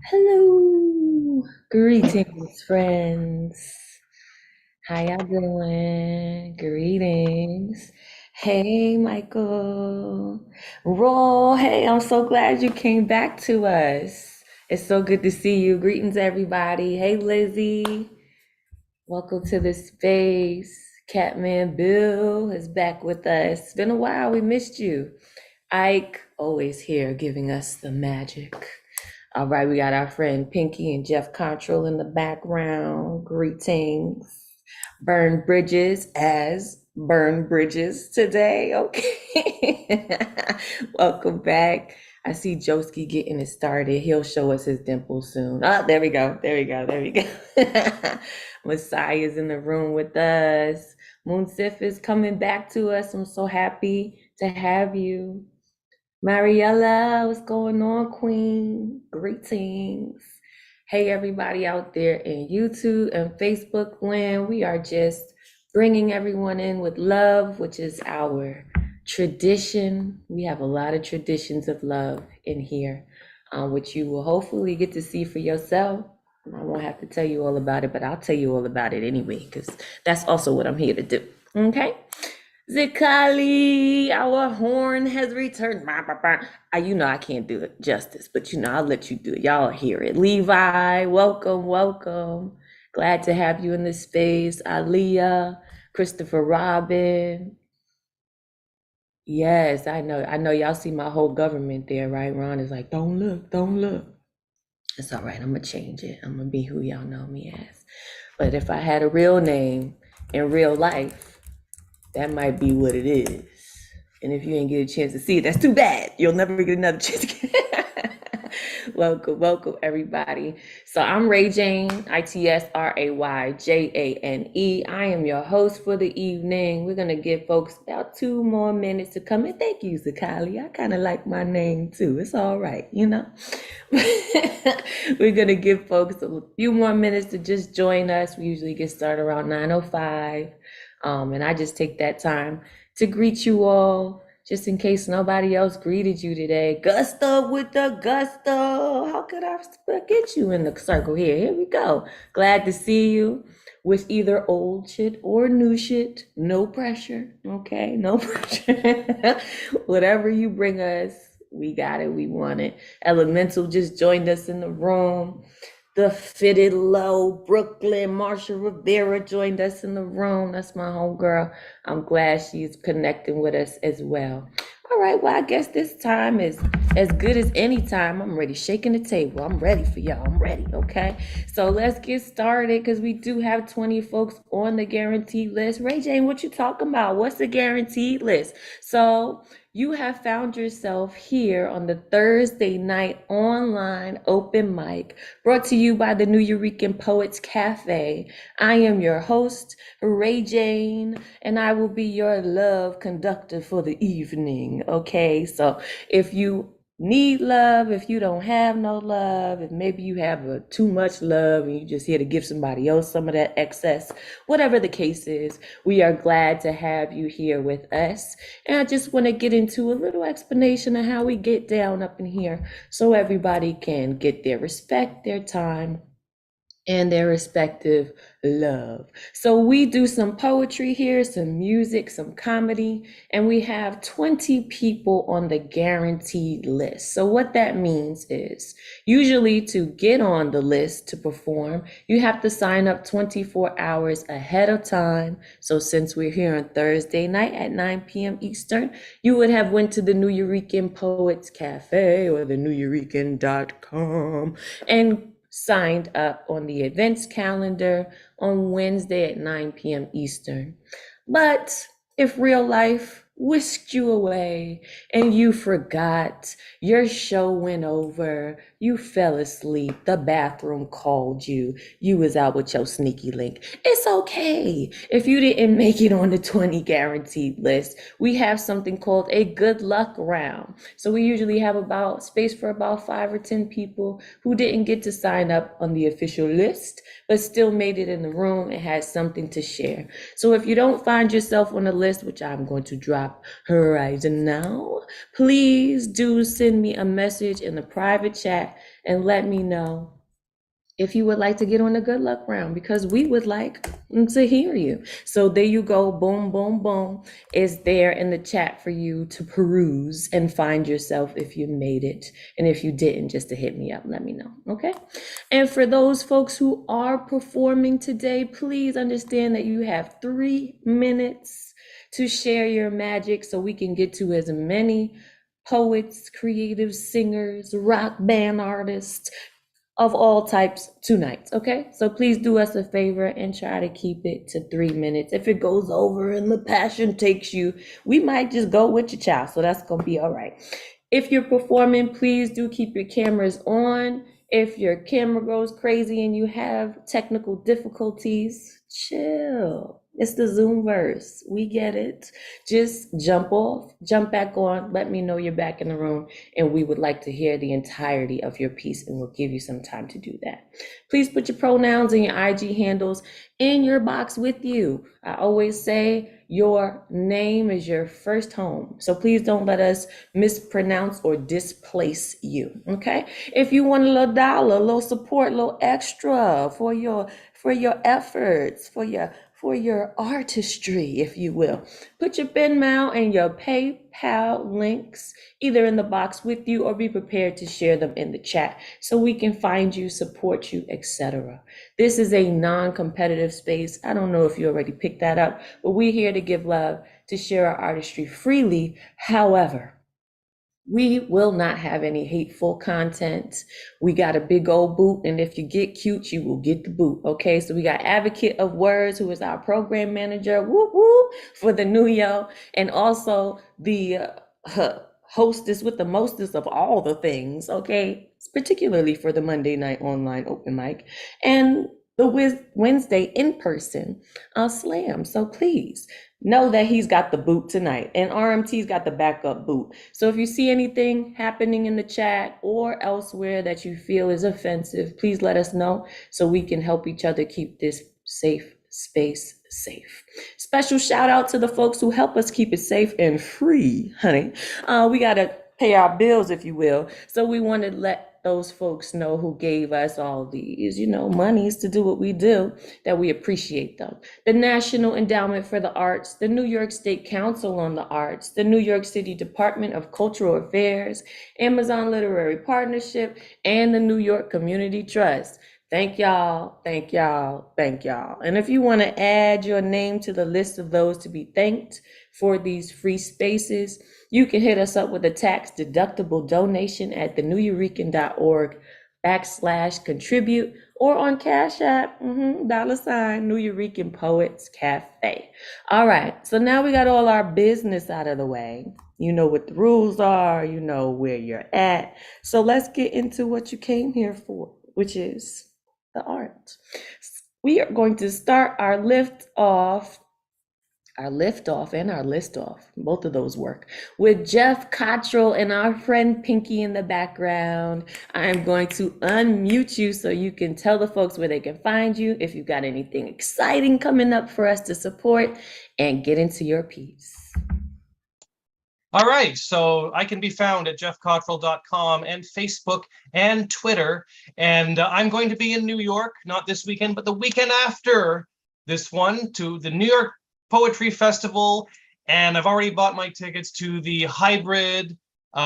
Hello, greetings, friends. How y'all doing? Greetings. Hey, Michael. Roll. Hey, I'm so glad you came back to us. It's so good to see you. Greetings, everybody. Hey, Lizzie. Welcome to the space. Catman Bill is back with us. It's been a while. We missed you. Ike, always here giving us the magic. All right, we got our friend Pinky and Jeff Control in the background. Greetings. Burn bridges as burn bridges today. Okay. Welcome back. I see Joski getting it started. He'll show us his dimples soon. Oh, there we go. There we go. There we go. Messiah's in the room with us. Moonsif is coming back to us. I'm so happy to have you. Mariella, what's going on, Queen? Greetings. Hey, everybody out there in YouTube and Facebook land. We are just bringing everyone in with love, which is our tradition. We have a lot of traditions of love in here, which you will hopefully get to see for yourself. I won't have to tell you all about it, but I'll tell you all about it anyway, because that's also what I'm here to do. Okay? Zikali, our horn has returned. Bah, bah, bah. You know I can't do it justice, but I'll let you do it. Y'all hear it. Levi, welcome, welcome. Glad to have you in this space. Aliyah, Christopher Robin. Yes, I know. I know y'all see my whole government there, right? Ron is like, don't look, don't look. It's all right. I'm going to change it. I'm going to be who y'all know me as. But if I had a real name in real life, that might be what it is. And if you ain't get a chance to see it, that's too bad. You'll never get another chance. Welcome, welcome, everybody. So I'm Ray Jane, ITSRAYJANE. I am your host for the evening. We're going to give folks about 2 more minutes to come in. Thank you, Zakali. I kind of like my name too. It's all right, you know? We're going to give folks a few more minutes to just join us. We usually get started around 9:05. And I just take that time to greet you all, just in case nobody else greeted you today. Gusto with the gusto. How could I forget you in the circle here? Here we go. Glad to see you with either old shit or new shit. No pressure, okay? No pressure. Whatever you bring us, we got it. We want it. Elemental just joined us in the room. The Fitted Low, Brooklyn, Marsha Rivera joined us in the room. That's my homegirl. I'm glad she's connecting with us as well. All right, well, I guess this time is as good as any time. I'm ready, shaking the table. I'm ready for y'all. I'm ready, okay? So let's get started because we do have 20 folks on the guaranteed list. Ray Jane, what you talking about? What's the guaranteed list? So you have found yourself here on the Thursday night online open mic brought to you by the New Eurekan Poets Cafe. I am your host, Ray Jane, and I will be your love conductor for the evening. Okay, so if you need love, if you don't have no love, if maybe you have too much love and you just here to give somebody else some of that excess, whatever the case is, we are glad to have you here with us. And I just want to get into a little explanation of how we get down up in here so everybody can get their respect, their time, and their respective love. So we do some poetry here, some music, some comedy, and we have 20 people on the guaranteed list. So what that means is usually to get on the list to perform, you have to sign up 24 hours ahead of time. So since we're here on Thursday night at 9 p.m. Eastern, you would have went to the New Eurekan Poets Cafe or the neweurekan.com and signed up on the events calendar on Wednesday at 9 p.m. Eastern. But if real life whisked you away and you forgot, your show went over, you fell asleep, the bathroom called you, you was out with your sneaky link, it's okay. If you didn't make it on the 20 guaranteed list, we have something called a good luck round. So we usually have about space for about 5 or 10 people who didn't get to sign up on the official list, but still made it in the room and had something to share. So if you don't find yourself on the list, which I'm going to drop right now, please do send me a message in the private chat and let me know if you would like to get on the good luck round, because we would like to hear you. So there you go. Boom, boom, boom. Is there in the chat for you to peruse and find yourself if you made it. And if you didn't, just to hit me up, let me know. Okay. And for those folks who are performing today, please understand that you have 3 minutes to share your magic so we can get to as many poets, creative singers, rock band artists, of all types tonight. Okay, so please do us a favor and try to keep it to 3 minutes. If it goes over and the passion takes you, we might just go with your child, so that's gonna be all right. If you're performing, please do keep your cameras on. If your camera goes crazy and you have technical difficulties, chill. It's the Zoomverse. We get it. Just jump off, jump back on, let me know you're back in the room, and we would like to hear the entirety of your piece, and we'll give you some time to do that. Please put your pronouns and your IG handles in your box with you. I always say your name is your first home, so please don't let us mispronounce or displace you, okay? If you want a little dollar, a little support, a little extra for your efforts, for your artistry, if you will, put your Venmo and your PayPal links either in the box with you, or be prepared to share them in the chat so we can find you, support you, etc. This is a non-competitive space. I don't know if you already picked that up, but we're here to give love, to share our artistry freely. However, we will not have any hateful content. We got a big old boot, and if you get cute, you will get the boot. Okay, so we got Advocate of Words, who is our program manager, whoop whoop, for the New Yo, and also the hostess with the mostest of all the things. Okay, particularly for the Monday night online open mic and the Wednesday in person slam. So please know that he's got the boot tonight, and RMT's got the backup boot. So if you see anything happening in the chat or elsewhere that you feel is offensive, please let us know so we can help each other keep this safe space safe. Special shout out to the folks who help us keep it safe and free, honey. We got to pay our bills, if you will. So we want to let those folks know who gave us all these, monies to do what we do, that we appreciate them. The National Endowment for the Arts, the New York State Council on the Arts, the New York City Department of Cultural Affairs, Amazon Literary Partnership, and the New York Community Trust. Thank y'all, thank y'all, thank y'all. And if you want to add your name to the list of those to be thanked for these free spaces, you can hit us up with a tax-deductible donation at theneweurekan.org/contribute, or on Cash App, $ New Eurekan Poets Cafe. All right, so now we got all our business out of the way. You know what the rules are, you know where you're at. So let's get into what you came here for, which is the art. We are going to start our lift off and our list off, both of those work, with Jeff Cottrell and our friend Pinky in the background. I am going to unmute you so you can tell the folks where they can find you, if you've got anything exciting coming up for us to support, and get into your piece. All right, so I can be found at jeffcottrell.com and Facebook and Twitter. And I'm going to be in New York, not this weekend, but the weekend after this one, to the New York Poetry Festival. And I've already bought my tickets to the hybrid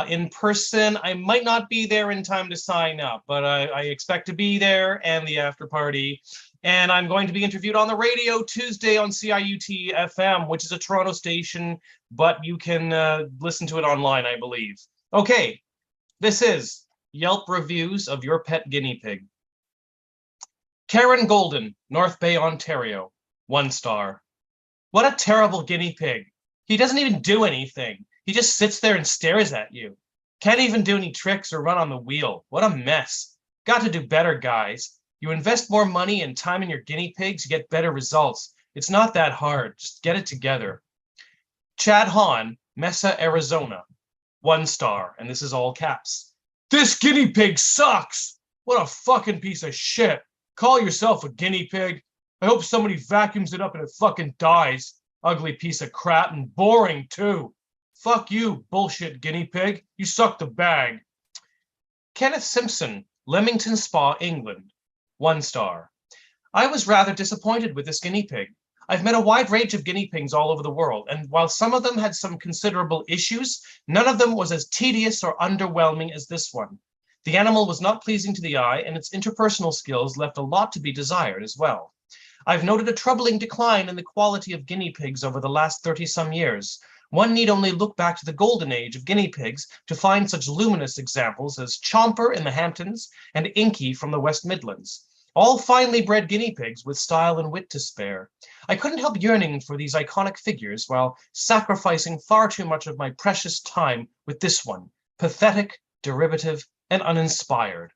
in person. I might not be there in time to sign up, but I expect to be there, and the after party. And I'm going to be interviewed on the radio Tuesday on CIUT FM, which is a Toronto station, but you can listen to it online, I believe. Okay, this is Yelp reviews of your pet guinea pig. Karen Golden, North Bay, Ontario, 1 star. What a terrible guinea pig. He doesn't even do anything. He just sits there and stares at you. Can't even do any tricks or run on the wheel. What a mess. Got to do better, guys. You invest more money and time in your guinea pigs, you get better results. It's not that hard. Just get it together. Chad Hahn, Mesa, Arizona, 1 star, and this is all caps. This guinea pig sucks. What a fucking piece of shit. Call yourself a guinea pig? I hope somebody vacuums it up and it fucking dies. Ugly piece of crap, and boring too. Fuck you, bullshit guinea pig. You suck the bag. Kenneth Simpson, Leamington Spa, England. 1 star. I was rather disappointed with this guinea pig. I've met a wide range of guinea pigs all over the world, and while some of them had some considerable issues, none of them was as tedious or underwhelming as this one. The animal was not pleasing to the eye, and its interpersonal skills left a lot to be desired as well. I've noted a troubling decline in the quality of guinea pigs over the last 30-some years. One need only look back to the golden age of guinea pigs to find such luminous examples as Chomper in the Hamptons and Inky from the West Midlands. All finely bred guinea pigs with style and wit to spare. I couldn't help yearning for these iconic figures while sacrificing far too much of my precious time with this one, pathetic, derivative, and uninspired.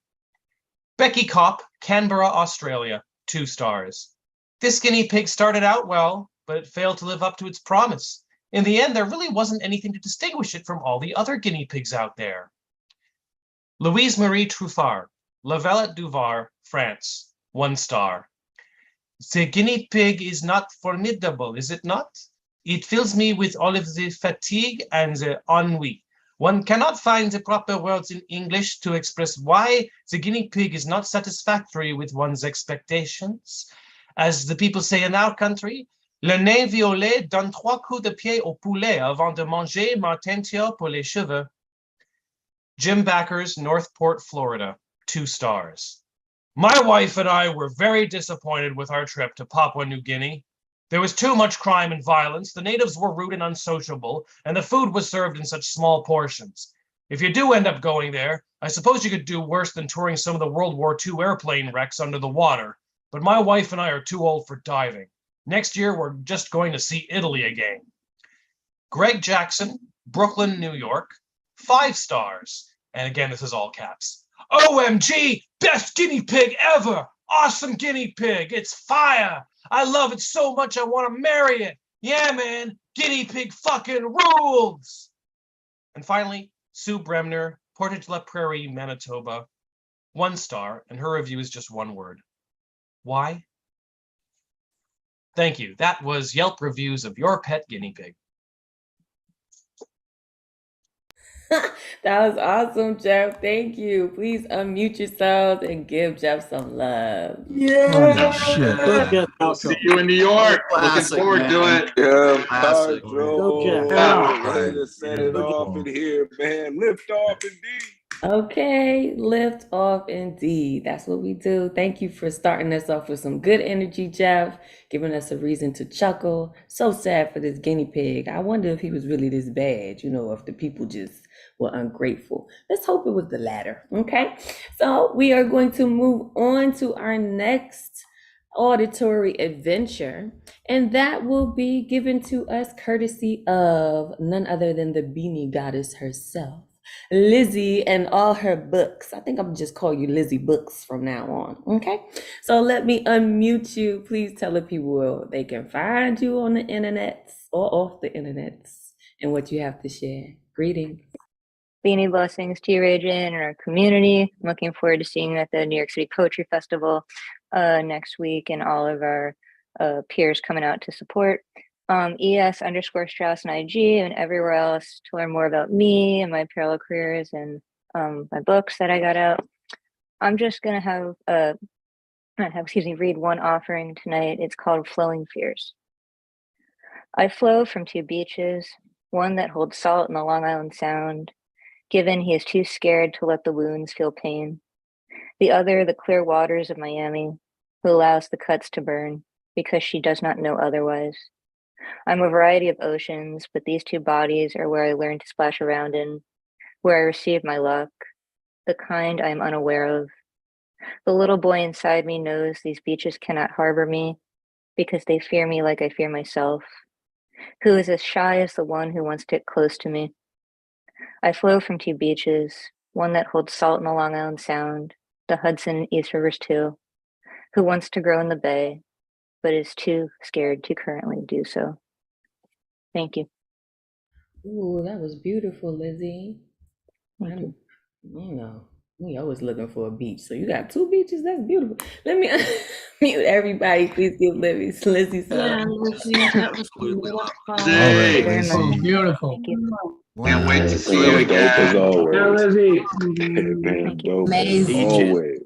Becky Kopp, Canberra, Australia, 2 stars. This guinea pig started out well, but it failed to live up to its promise. In the end, there really wasn't anything to distinguish it from all the other guinea pigs out there. Louise Marie Truffard, La Vallette-du-Var, France, 1 star. The guinea pig is not formidable, is it not? It fills me with all of the fatigue and the ennui. One cannot find the proper words in English to express why the guinea pig is not satisfactory with one's expectations. As the people say in our country, le nez violet donne 3 coups de pied au poulet avant de manger ma teinture pour les cheveux. Jim Backers, Northport, Florida, 2 stars. My wife and I were very disappointed with our trip to Papua New Guinea. There was too much crime and violence, the natives were rude and unsociable, and the food was served in such small portions. If you do end up going there, I suppose you could do worse than touring some of the World War II airplane wrecks under the water, but my wife and I are too old for diving. Next year, we're just going to see Italy again. Greg Jackson, Brooklyn, New York, 5 stars. And again, this is all caps. OMG, best guinea pig ever. Awesome guinea pig. It's fire. I love it so much I want to marry it. Yeah, man, guinea pig fucking rules. And finally, Sue Bremner, Portage la Prairie, Manitoba, 1 star, and her review is just 1 word. Why? Thank you. That was Yelp reviews of your pet guinea pig. That was awesome, Jeff. Thank you. Please unmute yourselves and give Jeff some love. Yeah. Shit. See you in New York. Classic, Looking forward man. to it. Yeah, Classic. ready to set it off in here, man. Lift off indeed. Okay, lift off indeed. That's what we do. Thank you for starting us off with some good energy, Jeff, giving us a reason to chuckle. So sad for this guinea pig. I wonder if he was really this bad, if the people just were ungrateful. Let's hope it was the latter. Okay, so we are going to move on to our next auditory adventure, and that will be given to us courtesy of none other than the Beanie Goddess herself, Lizzie, and all her books. I think I'm just call you Lizzie Books from now on. Okay, so let me unmute you. Please tell the people they can find you on the internet or off the internet and what you have to share. Greetings. Beanie blessings to you, Ragin, and our community. I'm looking forward to seeing you at the New York City Poetry Festival next week, and all of our peers coming out to support. ES_Strauss on IG and everywhere else to learn more about me and my parallel careers and my books that I got out. I'm just gonna read one offering tonight. It's called Flowing Fears. I flow from 2 beaches, one that holds salt in the Long Island Sound, given he is too scared to let the wounds feel pain. The other, the clear waters of Miami, who allows the cuts to burn because she does not know otherwise. I'm a variety of oceans, but these 2 bodies are where I learn to splash around in, where I receive my luck, the kind I am unaware of. The little boy inside me knows these beaches cannot harbor me because they fear me like I fear myself, who is as shy as the one who wants to get close to me. I flow from 2 beaches, one that holds salt in the Long Island Sound, the Hudson and East Rivers too, who wants to grow in the Bay, but is too scared to currently do so. Thank you. Ooh, that was beautiful, Lizzie. Thank you. We always looking for a beach. So you got 2 beaches. That's beautiful. Let me mute everybody. Please give Lizzie some. Absolutely. Hey, Very much. Beautiful. Thank you. Can't wait to see you Man, dope as again. always. Thank Man, you. dope as Amazing. always.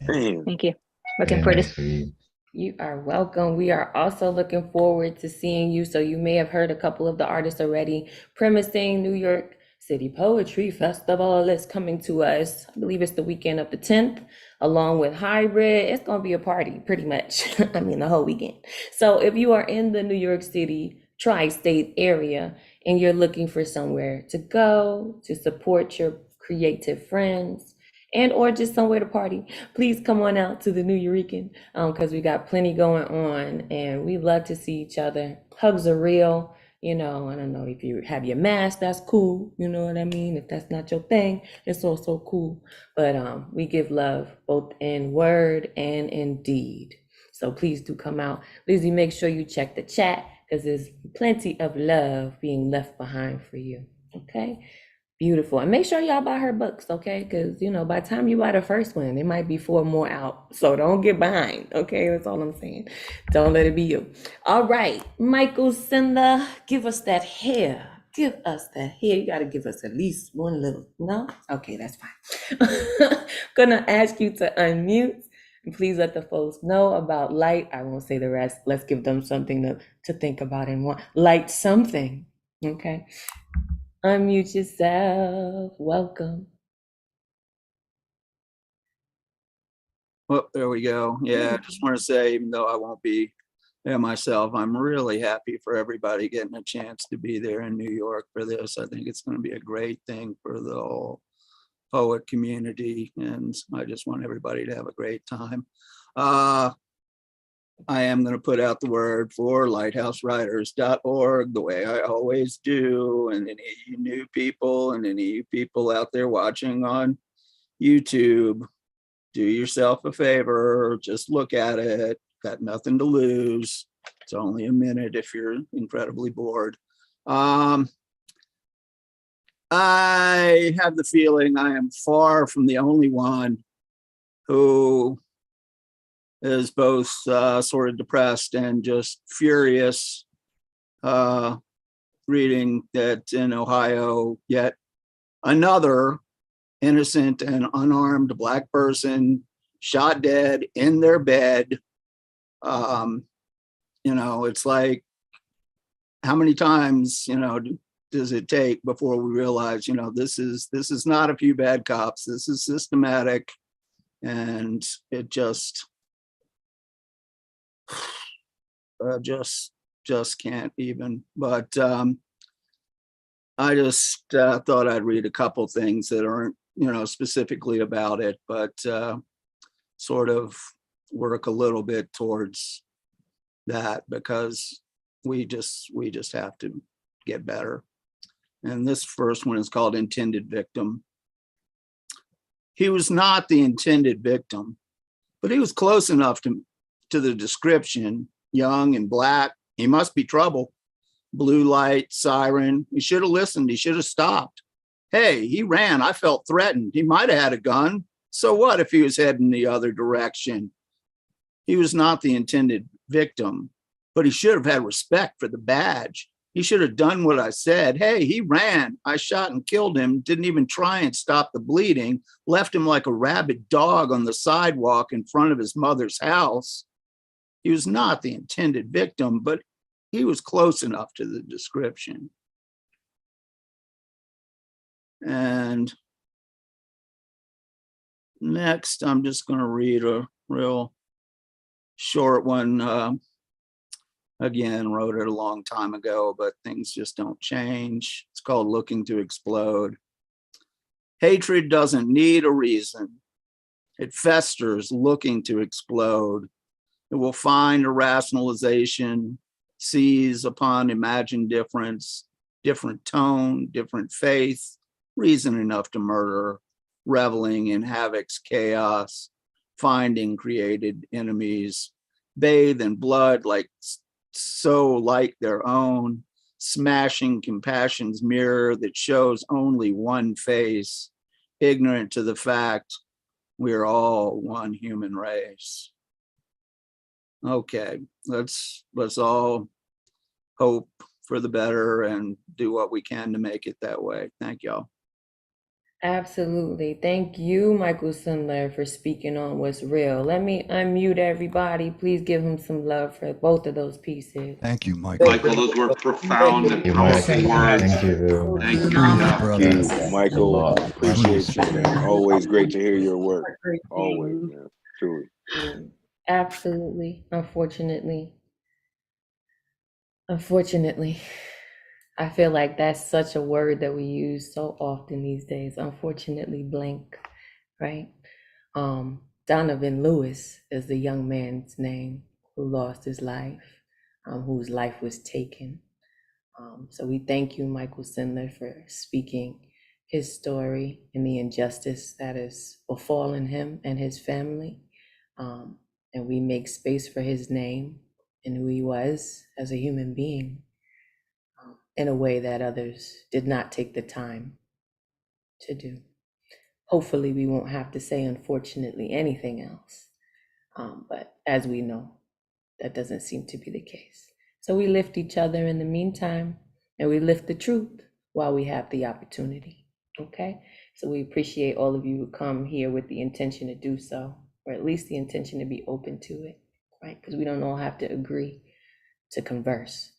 Man. Thank you. Looking forward to You are welcome. We are also looking forward to seeing you. So you may have heard a couple of the artists already premising New York City Poetry Festival is coming to us. I believe it's the weekend of the 10th, along with Hybrid. It's going to be a party pretty much. I mean, the whole weekend. So if you are in the New York City tri-state area and you're looking for somewhere to go to support your creative friends, and or just somewhere to party, please come on out to the New Eurekan, because we got plenty going on and we love to see each other. Hugs are real. I don't know if you have your mask, that's cool. You know what I mean? If that's not your thing, it's also cool. But we give love both in word and in deed. So please do come out. Lizzie, make sure you check the chat because there's plenty of love being left behind for you. Okay? Beautiful. And make sure y'all buy her books, okay? Because, by the time you buy the first one, there might be 4 more out. So don't get behind, okay? That's all I'm saying. Don't let it be you. All right, Michael Senda, give us that hair. Give us that hair. You got to give us at least one little, no? Okay, that's fine. Gonna ask you to unmute. And please let the folks know about light. I won't say the rest. Let's give them something to think about and want. Light something, okay? Unmute yourself. Welcome. Well, there we go. Yeah, I just want to say, even though I won't be there myself, I'm really happy for everybody getting a chance to be there in New York for this. I think it's going to be a great thing for the whole poet community, and I just want everybody to have a great time. I am going to put out the word for lighthousewriters.org the way I always do. And any new people and any people out there watching on YouTube, do yourself a favor, just look at it. Got nothing to lose. It's only a minute if you're incredibly bored. I have the feeling I am far from the only one who is both sort of depressed and just furious reading that in Ohio, yet another innocent and unarmed Black person shot dead in their bed. It's like, how many times, does it take before we realize, this is not a few bad cops, this is systematic, and it just can't even. But I just thought I'd read a couple things that aren't, specifically about it, but sort of work a little bit towards that, because we just have to get better. And this first one is called Intended Victim. He was not the intended victim, but he was close enough to the description. Young and Black, he must be trouble. Blue light, siren. He should have listened. He should have stopped. Hey, he ran. I felt threatened. He might have had a gun. So what if he was heading the other direction? He was not the intended victim, but he should have had respect for the badge. He should have done what I said. Hey, he ran. I shot and killed him. Didn't even try and stop the bleeding. Left him like a rabid dog on the sidewalk in front of his mother's house. He was not the intended victim, but he was close enough to the description. And next, I'm just going to read a real short one. Again, wrote it a long time ago, but things just don't change. It's called Looking to Explode. Hatred doesn't need a reason. It festers looking to explode. It will find a rationalization, seize upon imagined difference, different tone, different faith, reason enough to murder, reveling in havoc's chaos, finding created enemies, bathe in blood like their own, smashing compassion's mirror that shows only one face, ignorant to the fact we're all one human race. Okay, let's all hope for the better and do what we can to make it that way. Thank y'all. Absolutely. Thank you, Michael Sundler, for speaking on what's real. Let me unmute everybody. Please give him some love for both of those pieces. Thank you, Michael. Michael, those were profound and powerful words. Thank you. Thank you. Truly, Yeah. brother. Michael, appreciate you, man. Always great to hear your work. Always, man. Truly. Absolutely. Unfortunately, I feel like that's such a word that we use so often these days. Unfortunately, blank, right? Donovan Lewis is the young man's name who lost his life, whose life was taken. So we thank you, Michael Sindler, for speaking his story and the injustice that has befallen him and his family. And we make space for his name and who he was as a human being in a way that others did not take the time to do. Hopefully we won't have to say, unfortunately, anything else. But as we know, that doesn't seem to be the case. So we lift each other in the meantime, and we lift the truth while we have the opportunity, okay? So we appreciate all of you who come here with the intention to do so, or at least the intention to be open to it, right? Because we don't all have to agree to converse.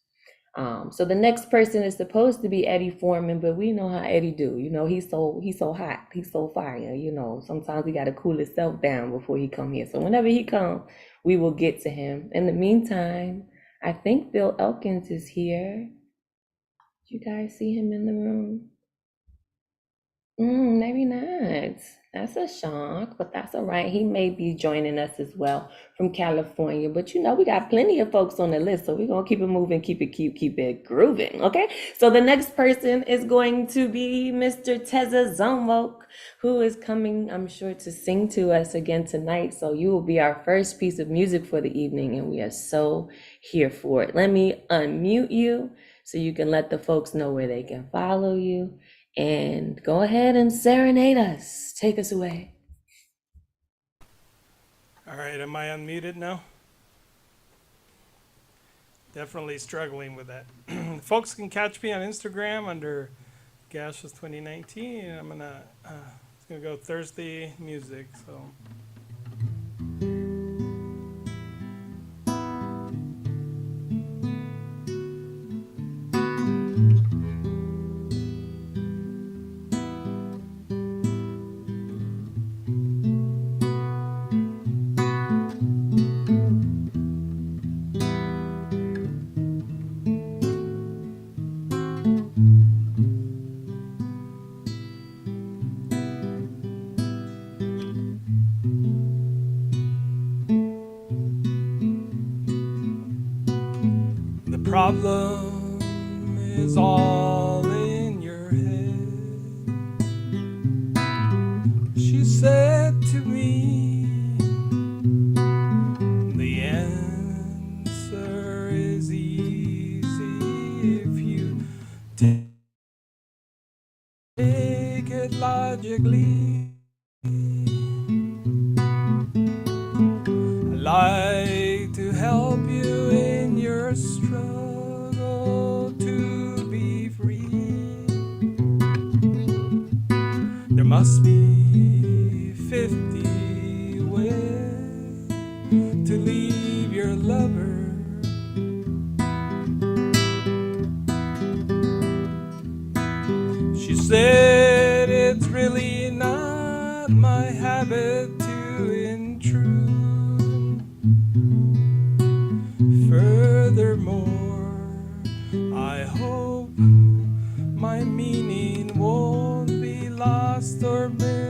So the next person is supposed to be Eddie Foreman, but we know how Eddie do. You know, he's so hot, he's so fire. You know, sometimes he got to cool himself down before he come here. So whenever he come, we will get to him. In the meantime, I think Bill Elkins is here. Did you guys see him in the room? Maybe not. That's a shock, but that's all right. He may be joining us as well from California, but you know, we got plenty of folks on the list, so we're gonna keep it moving, keep it cute, keep it grooving, okay? So the next person is going to be Mr. Teza Zomwok, who is coming, I'm sure, to sing to us again tonight. So you will be our first piece of music for the evening, and we are so here for it. Let me unmute you so you can let the folks know where they can follow you. And go ahead and serenade us. Take us away. All right, am I unmuted now? Definitely struggling with that. Folks can catch me on Instagram under Gashes 2019. I'm gonna it's gonna go Thursday music. So. Problem is all in your head, she said to me. The answer is easy if you take it logically. I like to help you in your struggle to be free. There must be 50 ways to leave your lover. She said it's really not my habit to intrude. Furthermore, I hope my meaning won't be lost or missed.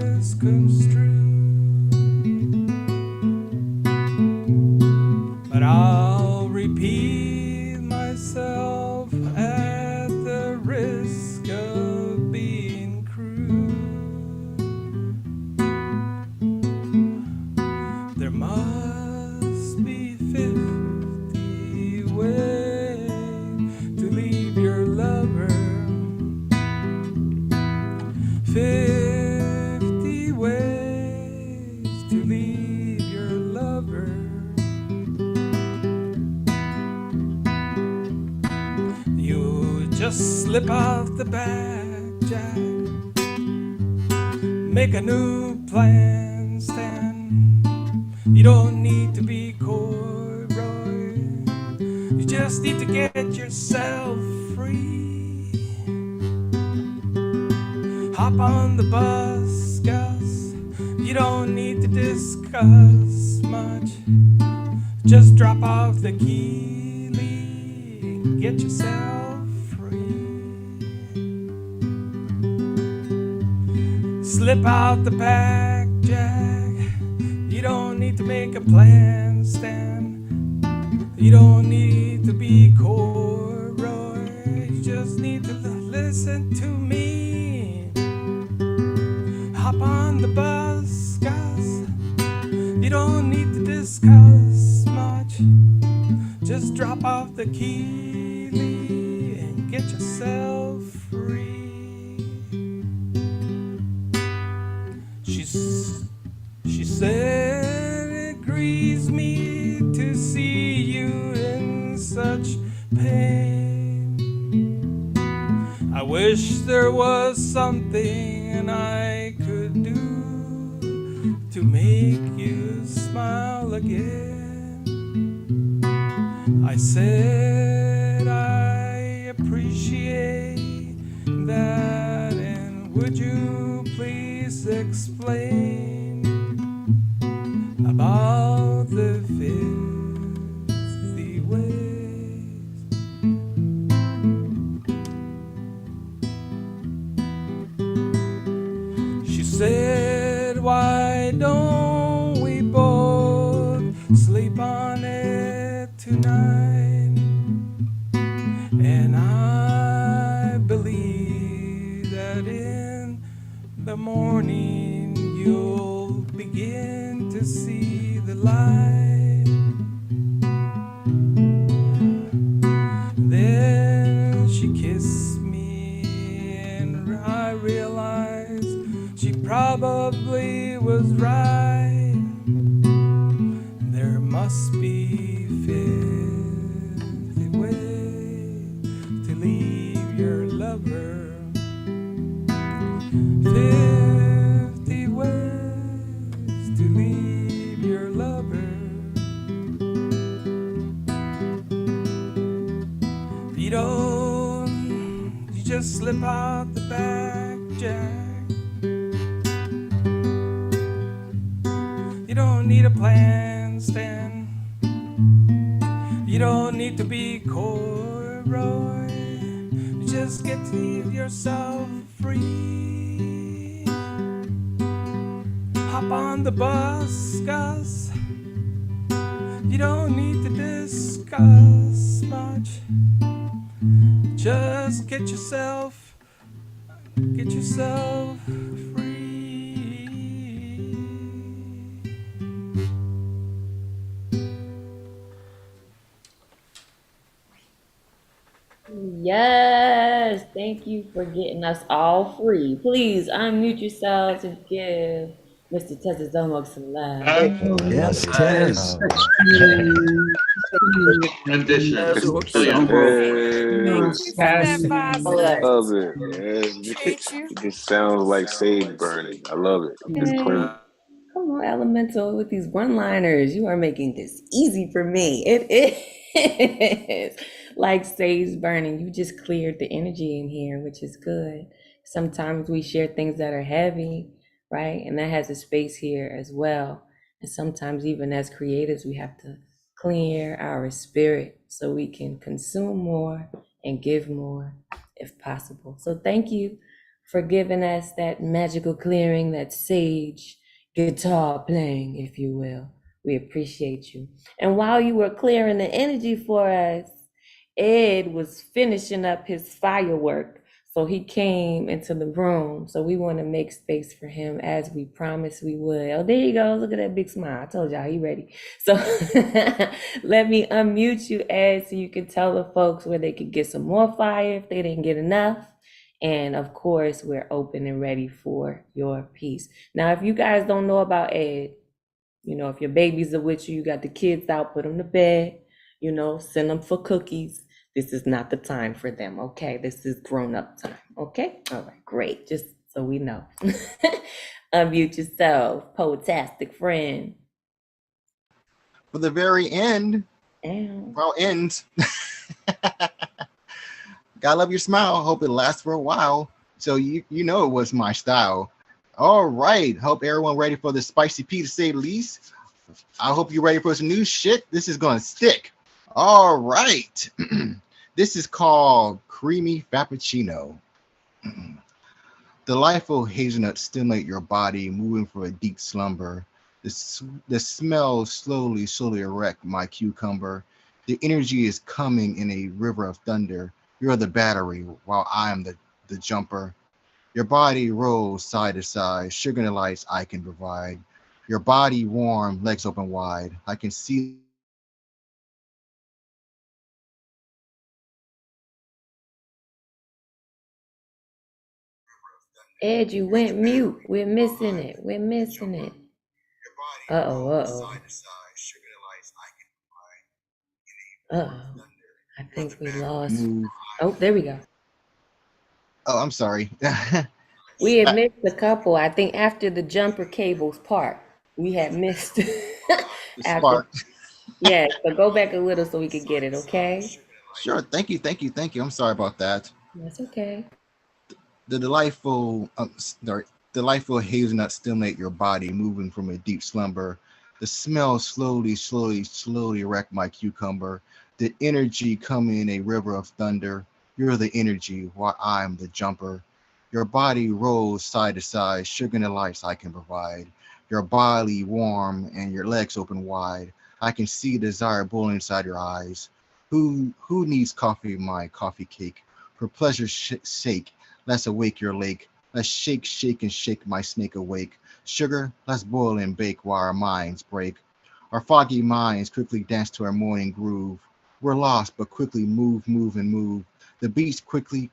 just slip off the back, Jack. Make a new plan, Stan. You don't need to be coy, Roy. You just need to get yourself free. Hop on the bus, Gus. You don't need to discuss much. Just drop off the key, Lee, and get yourself free. Slip out the back, Jack. You don't need to make a plan, Stan. You don't need to be coy, Roy. You just need to listen to me. Hop on the bus, Gus. You don't need to discuss much. Just drop off the key, Lee, and get yourself free. She said it grieves me to see you in such pain. I wish there was something I could do to make you smile again. I said I appreciate that, and would you please explain about the filthy ways? She said, why don't we both sleep on it tonight? And I believe that in the morning you'll begin to see the light. Then she kissed me and I realized she probably was right. There must be filthy ways to leave your lover. 50 ways to leave your lover. You don't, you just slip out the back, Jack. You don't need a plan, Stan. You don't need to be coy, Roy. You just get to leave yourself free. Hop on the bus, Gus. You don't need to discuss much. Just get yourself free. Yes, thank you for getting us all free. Please unmute yourselves and give Mr. Tezazomo some love. Yes, Tez. Rendition. That's what It's brilliant. Love it. It just sounds like sage burning. I love it. It's clean. Come on, Elemental, with these one-liners. You are making this easy for me. It is like sage burning. You just cleared the energy in here, which is good. Sometimes we share things that are heavy, right? And that has a space here as well. And sometimes even as creators, we have to clear our spirit so we can consume more and give more if possible. So thank you for giving us that magical clearing, that sage guitar playing, if you will. We appreciate you. And while you were clearing the energy for us, Ed was finishing up his firework. So he came into the room. So we want to make space for him as we promised we would. Oh, there you go. Look at that big smile. I told y'all he ready. So let me unmute you, Ed, so you can tell the folks where they could get some more fire if they didn't get enough. And of course, we're open and ready for your piece. Now, if you guys don't know about Ed, you know, if your babies are with you, you got the kids out, put them to bed, you know, send them for cookies. This is not the time for them, okay? This is grown-up time, okay? All right, great, just so we know. Unmute yourself, poetastic friend. For the very end, Ow. well, ends. Gotta love your smile. Hope it lasts for a while. So you know it was my style. All right. Hope everyone ready for the spicy pea to say the least. I hope you're ready for some new shit. This is gonna stick. All right. This is called Creamy Frappuccino. Delightful hazelnuts stimulate your body, moving for a deep slumber. The smell slowly erect my cucumber. The energy is coming in a river of thunder. You're the battery while I am the jumper. Your body rolls side to side, sugar and lights I can provide. Your body warm, legs open wide. I can see Ed, you went mute. We're missing it. We're missing it. Uh-oh, uh-oh. Uh-oh. I think we lost. move. Oh, there we go. Oh, I'm sorry. We had missed a couple. I think after the jumper cables part, we had missed. After, Spark. yeah, so go back a little so we could get it, okay? Sure. Thank you. I'm sorry about that. That's okay. The delightful hazelnuts stimulate your body, moving from a deep slumber. The smell slowly wreck my cucumber. The energy coming in a river of thunder. You're the energy while I'm the jumper. Your body rolls side to side, sugar and the lights I can provide. Your body warm and your legs open wide. I can see desire boiling inside your eyes. Who needs coffee, my coffee cake? For pleasure's sake, let's awake your lake. Let's shake and shake my snake awake. Sugar, let's boil and bake while our minds break. Our foggy minds quickly dance to our morning groove. We're lost, but quickly move. The beats quickly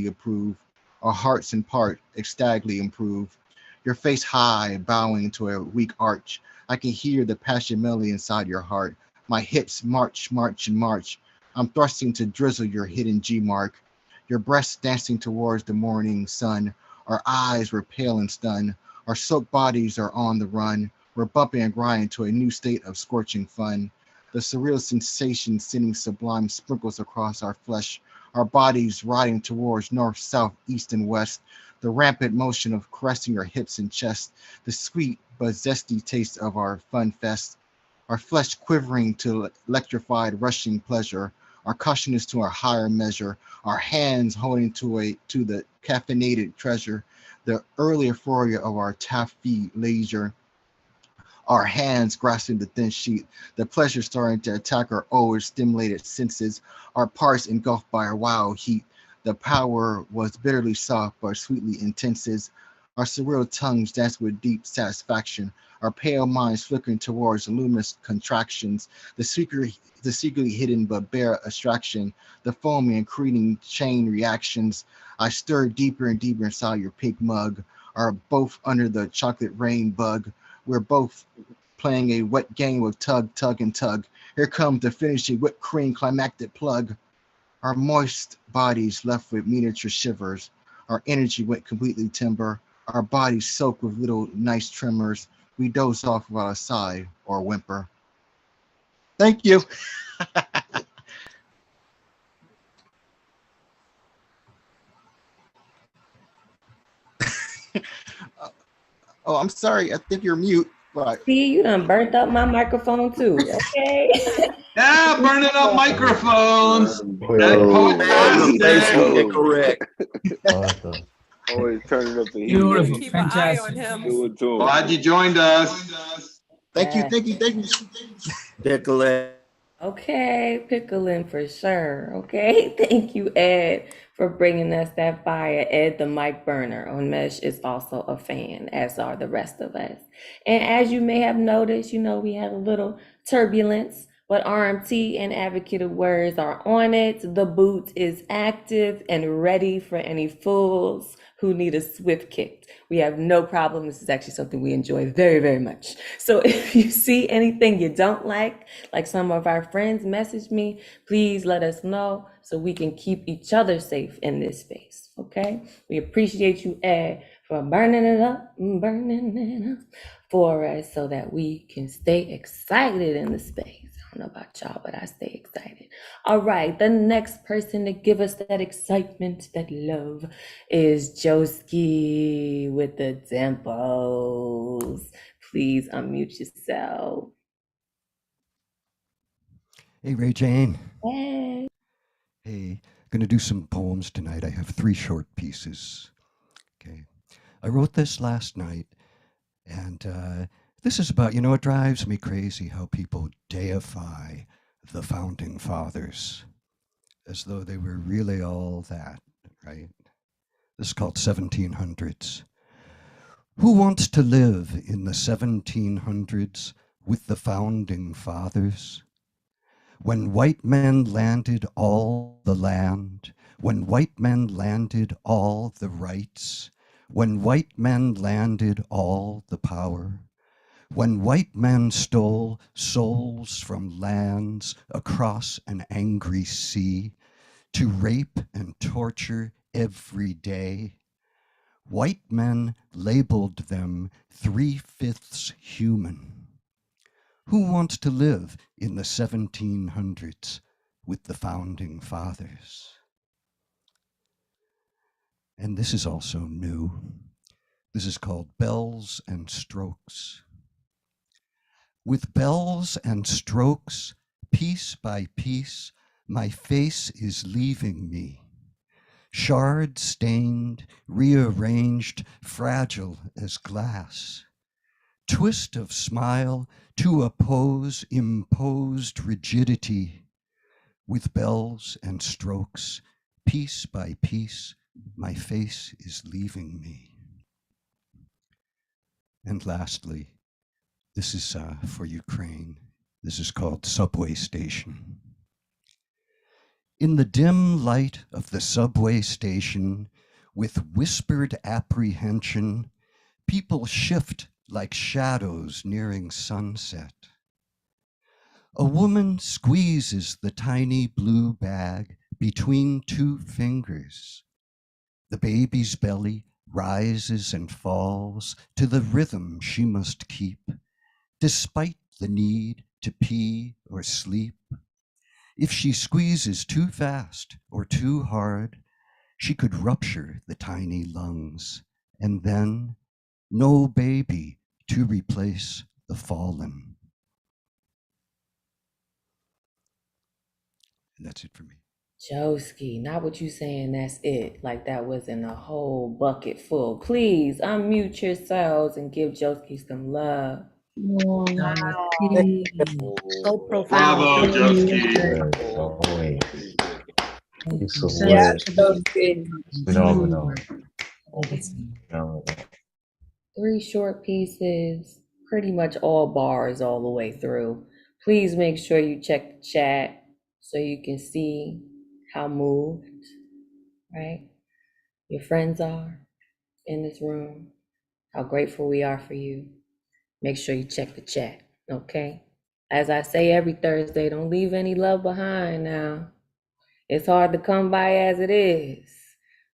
approve. Our hearts in part ecstatically improve. Your face high, bowing to a weak arch. I can hear the passion melody inside your heart. My hips march. I'm thrusting to drizzle your hidden G mark. Your breasts dancing towards the morning sun. Our eyes were pale and stunned. Our soaked bodies are on the run. We're bumping and grinding to a new state of scorching fun. The surreal sensation sending sublime sprinkles across our flesh. Our bodies riding towards north, south, east, and west. The rampant motion of caressing your hips and chest. The sweet but zesty taste of our fun fest. Our flesh quivering to electrified, rushing pleasure. Our cautionist to our higher measure, our hands holding to the caffeinated treasure, the early euphoria of our taffy leisure, our hands grasping the thin sheet, the pleasure starting to attack our overstimulated senses, our parts engulfed by our wild heat. The power was bitterly soft but sweetly intense. Our surreal tongues danced with deep satisfaction, our pale minds flickering towards luminous contractions, the secretly hidden but bare abstraction, the foaming and creating chain reactions. I stirred deeper and deeper inside your pink mug, are both under the chocolate rain bug. We're both playing a wet game of tug. Here comes the finishing whipped cream climactic plug. Our moist bodies left with miniature shivers. Our energy went completely timber. Our bodies soaked with little nice tremors. We doze off without a sigh or whimper. Thank you. Oh, I'm sorry. I think you're mute. Right. See, you done burnt up my microphone too, okay? Yeah, burning up microphones. That Oh, Correct. Awesome. always turning up the heat. Beautiful, Keep an eye on fantastic. him. Do it to 'em. Glad you joined us. Thank you. Pickle. Okay, pickling for sure. Okay, thank you, Ed, for bringing us that fire. Ed, the mic burner on Mesh, is also a fan, as are the rest of us. And as you may have noticed, we had a little turbulence But RMT and Advocate of Words are on it. The boot is active and ready for any fools who need a swift kick. We have no problem. This is actually something we enjoy very, very much. So if you see anything you don't like some of our friends message me, please let us know so we can keep each other safe in this space, okay? We appreciate you, Ed, for burning it up for us so that we can stay excited in the space. I don't know about y'all, but I stay excited. All right, the next person to give us that excitement, that love, is Joski with the tempos. Please unmute yourself. Hey, Ray Jane. Hey. Hey, gonna do some poems tonight. I have 3 short pieces. Okay. I wrote this last night, and this is about, it drives me crazy how people deify the founding fathers as though they were really all that, right? This is called 1700s. Who wants to live in the 1700s with the founding fathers? When white men landed all the land, when white men landed all the rights, when white men landed all the power, when white men stole souls from lands across an angry sea to rape and torture every day, white men labeled them 3/5 human. Who wants to live in the 1700s with the founding fathers? And this is also new. This is called Bells and Strokes. With bells and strokes, piece by piece, my face is leaving me. Shard stained, rearranged, fragile as glass. Twist of smile to oppose imposed rigidity. With bells and strokes, piece by piece, my face is leaving me. And lastly, this is for Ukraine. This is called Subway Station. In the dim light of the subway station, with whispered apprehension, people shift like shadows nearing sunset. A woman squeezes the tiny blue bag between 2 fingers. The baby's belly rises and falls to the rhythm she must keep, despite the need to pee or sleep. If she squeezes too fast or too hard, she could rupture the tiny lungs, and then no baby to replace the fallen. And that's it for me. Joski, not what you saying, that's it. Like that was in a whole bucket full. Please unmute yourselves and give Joski some love. Wow. So profound. Bravo, Joski. Yes, always. It's so Yeah, weird. Joski. Phenomenal. 3 short pieces, pretty much all bars all the way through. Please make sure you check the chat so you can see how moved, right, your friends are in this room, how grateful we are for you. Make sure you check the chat, okay? As I say every Thursday, don't leave any love behind now. It's hard to come by as it is.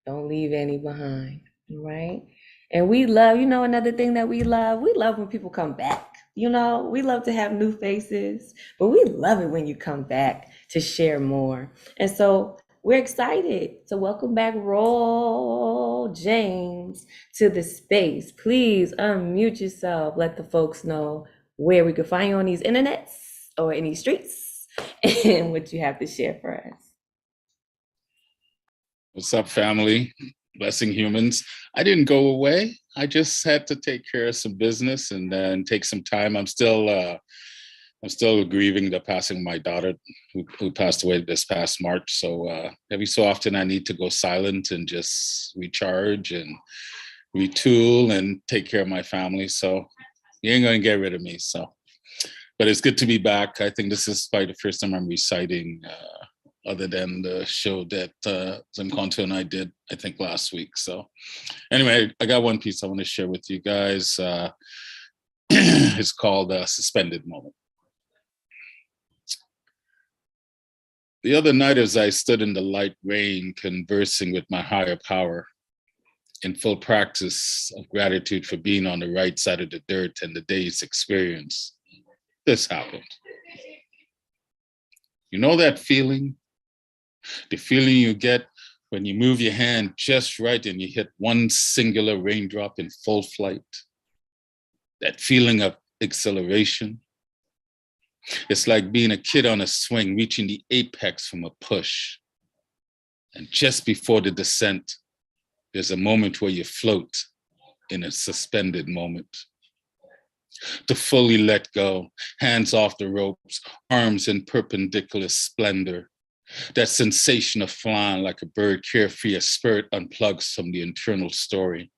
Don't leave any behind, all right? And we love, another thing that we love when people come back. We love to have new faces, but we love it when you come back to share more. And so we're excited to welcome back Roll James to the space. Please unmute yourself. Let the folks know where we can find you on these internets or in these streets and what you have to share for us. What's up, family? Blessing humans. I didn't go away. I just had to take care of some business and then take some time. I'm still grieving the passing of my daughter who passed away this past March. So every so often I need to go silent and just recharge and retool and take care of my family. So you ain't gonna get rid of me. So But it's good to be back. I think this is probably the first time I'm reciting, other than the show that Zimkonto and I did, I think, last week. So anyway, I got one piece I want to share with you guys. It's called Suspended Moment. The other night, as I stood in the light rain, conversing with my higher power, in full practice of gratitude for being on the right side of the dirt and the day's experience, this happened. You know that feeling? The feeling you get when you move your hand just right and you hit one singular raindrop in full flight. That feeling of exhilaration. It's like being a kid on a swing, reaching the apex from a push. And just before the descent, there's a moment where you float in a suspended moment. To fully let go, hands off the ropes, arms in perpendicular splendor. That sensation of flying like a bird carefree, a spirit unplugs from the internal story.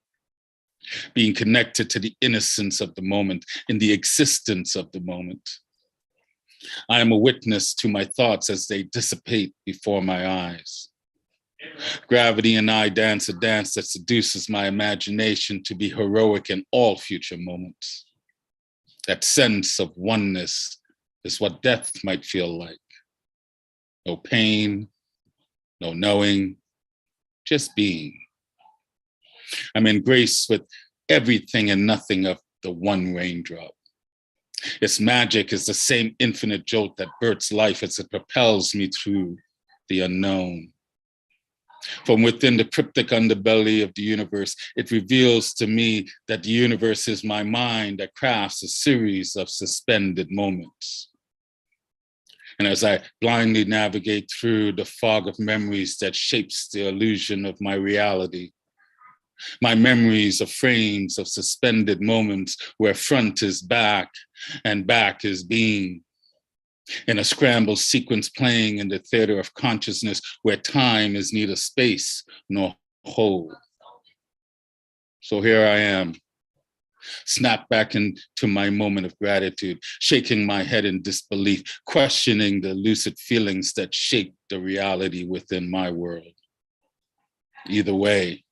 Being connected to the innocence of the moment, in the existence of the moment. I am a witness to my thoughts as they dissipate before my eyes. Gravity and I dance a dance that seduces my imagination to be heroic in all future moments. That sense of oneness is what death might feel like. No pain, no knowing, just being. I'm in grace with everything and nothing of the one raindrop. Its magic is the same infinite jolt that births life as it propels me through the unknown. From within the cryptic underbelly of the universe, it reveals to me that the universe is my mind that crafts a series of suspended moments. And as I blindly navigate through the fog of memories that shapes the illusion of my reality, my memories are frames of suspended moments where front is back and back is being. In a scrambled sequence playing in the theater of consciousness where time is neither space nor whole. So here I am, snapped back into my moment of gratitude, shaking my head in disbelief, questioning the lucid feelings that shape the reality within my world. Either way,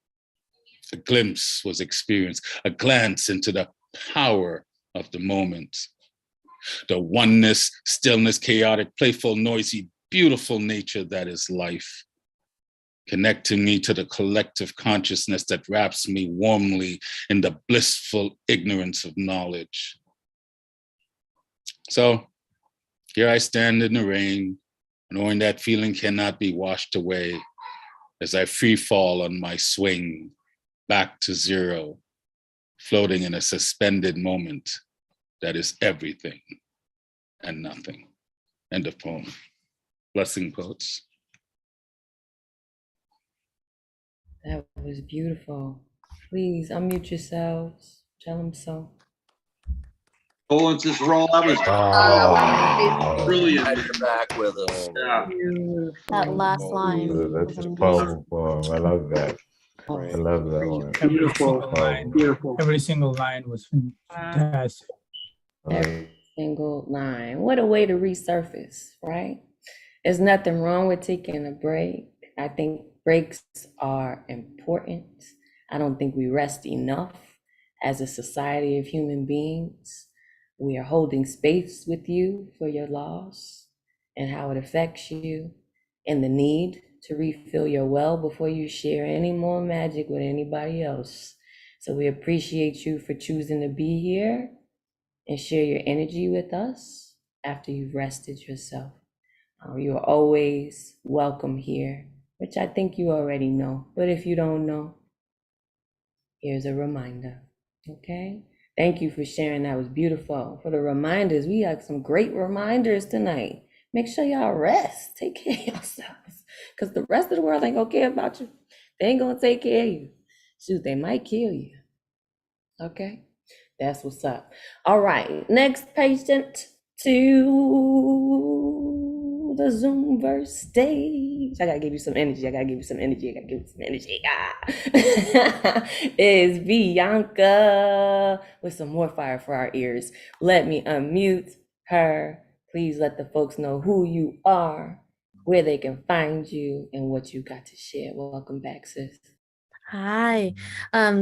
a glimpse was experienced, a glance into the power of the moment. The oneness, stillness, chaotic, playful, noisy, beautiful nature that is life. Connecting me to the collective consciousness that wraps me warmly in the blissful ignorance of knowledge. So here I stand in the rain, knowing that feeling cannot be washed away as I free fall on my swing back to zero, floating in a suspended moment that is everything and nothing. End of poem. Blessing quotes. That was beautiful. Please unmute yourselves. Tell them so. Condolences, roll. That was Oh, brilliant. Right back with us. Yeah. That last line that's was a amazing. powerful poem. I love that. I love that one. Every single line was fantastic. Every single line. What a way to resurface, right? There's nothing wrong with taking a break. I think breaks are important. I don't think we rest enough as a society of human beings. We are holding space with you for your loss and how it affects you and the need to refill your well before you share any more magic with anybody else. So we appreciate you for choosing to be here and share your energy with us after you've rested yourself. You are always welcome here, which I think you already know. But if you don't know, here's a reminder, okay? Thank you for sharing. That was beautiful. For the reminders, we have some great reminders tonight. Make sure y'all rest. Take care of yourselves. Because the rest of the world ain't gonna care about you. They ain't gonna take care of you. Shoot, they might kill you. Okay? That's what's up. All right, next patient to the Zoomverse stage. I gotta give you some energy. Is Bianca with some more fire for our ears. Let me unmute her. Please let the folks know who you are, where they can find you, and what you got to share. Welcome back, sis. Hi.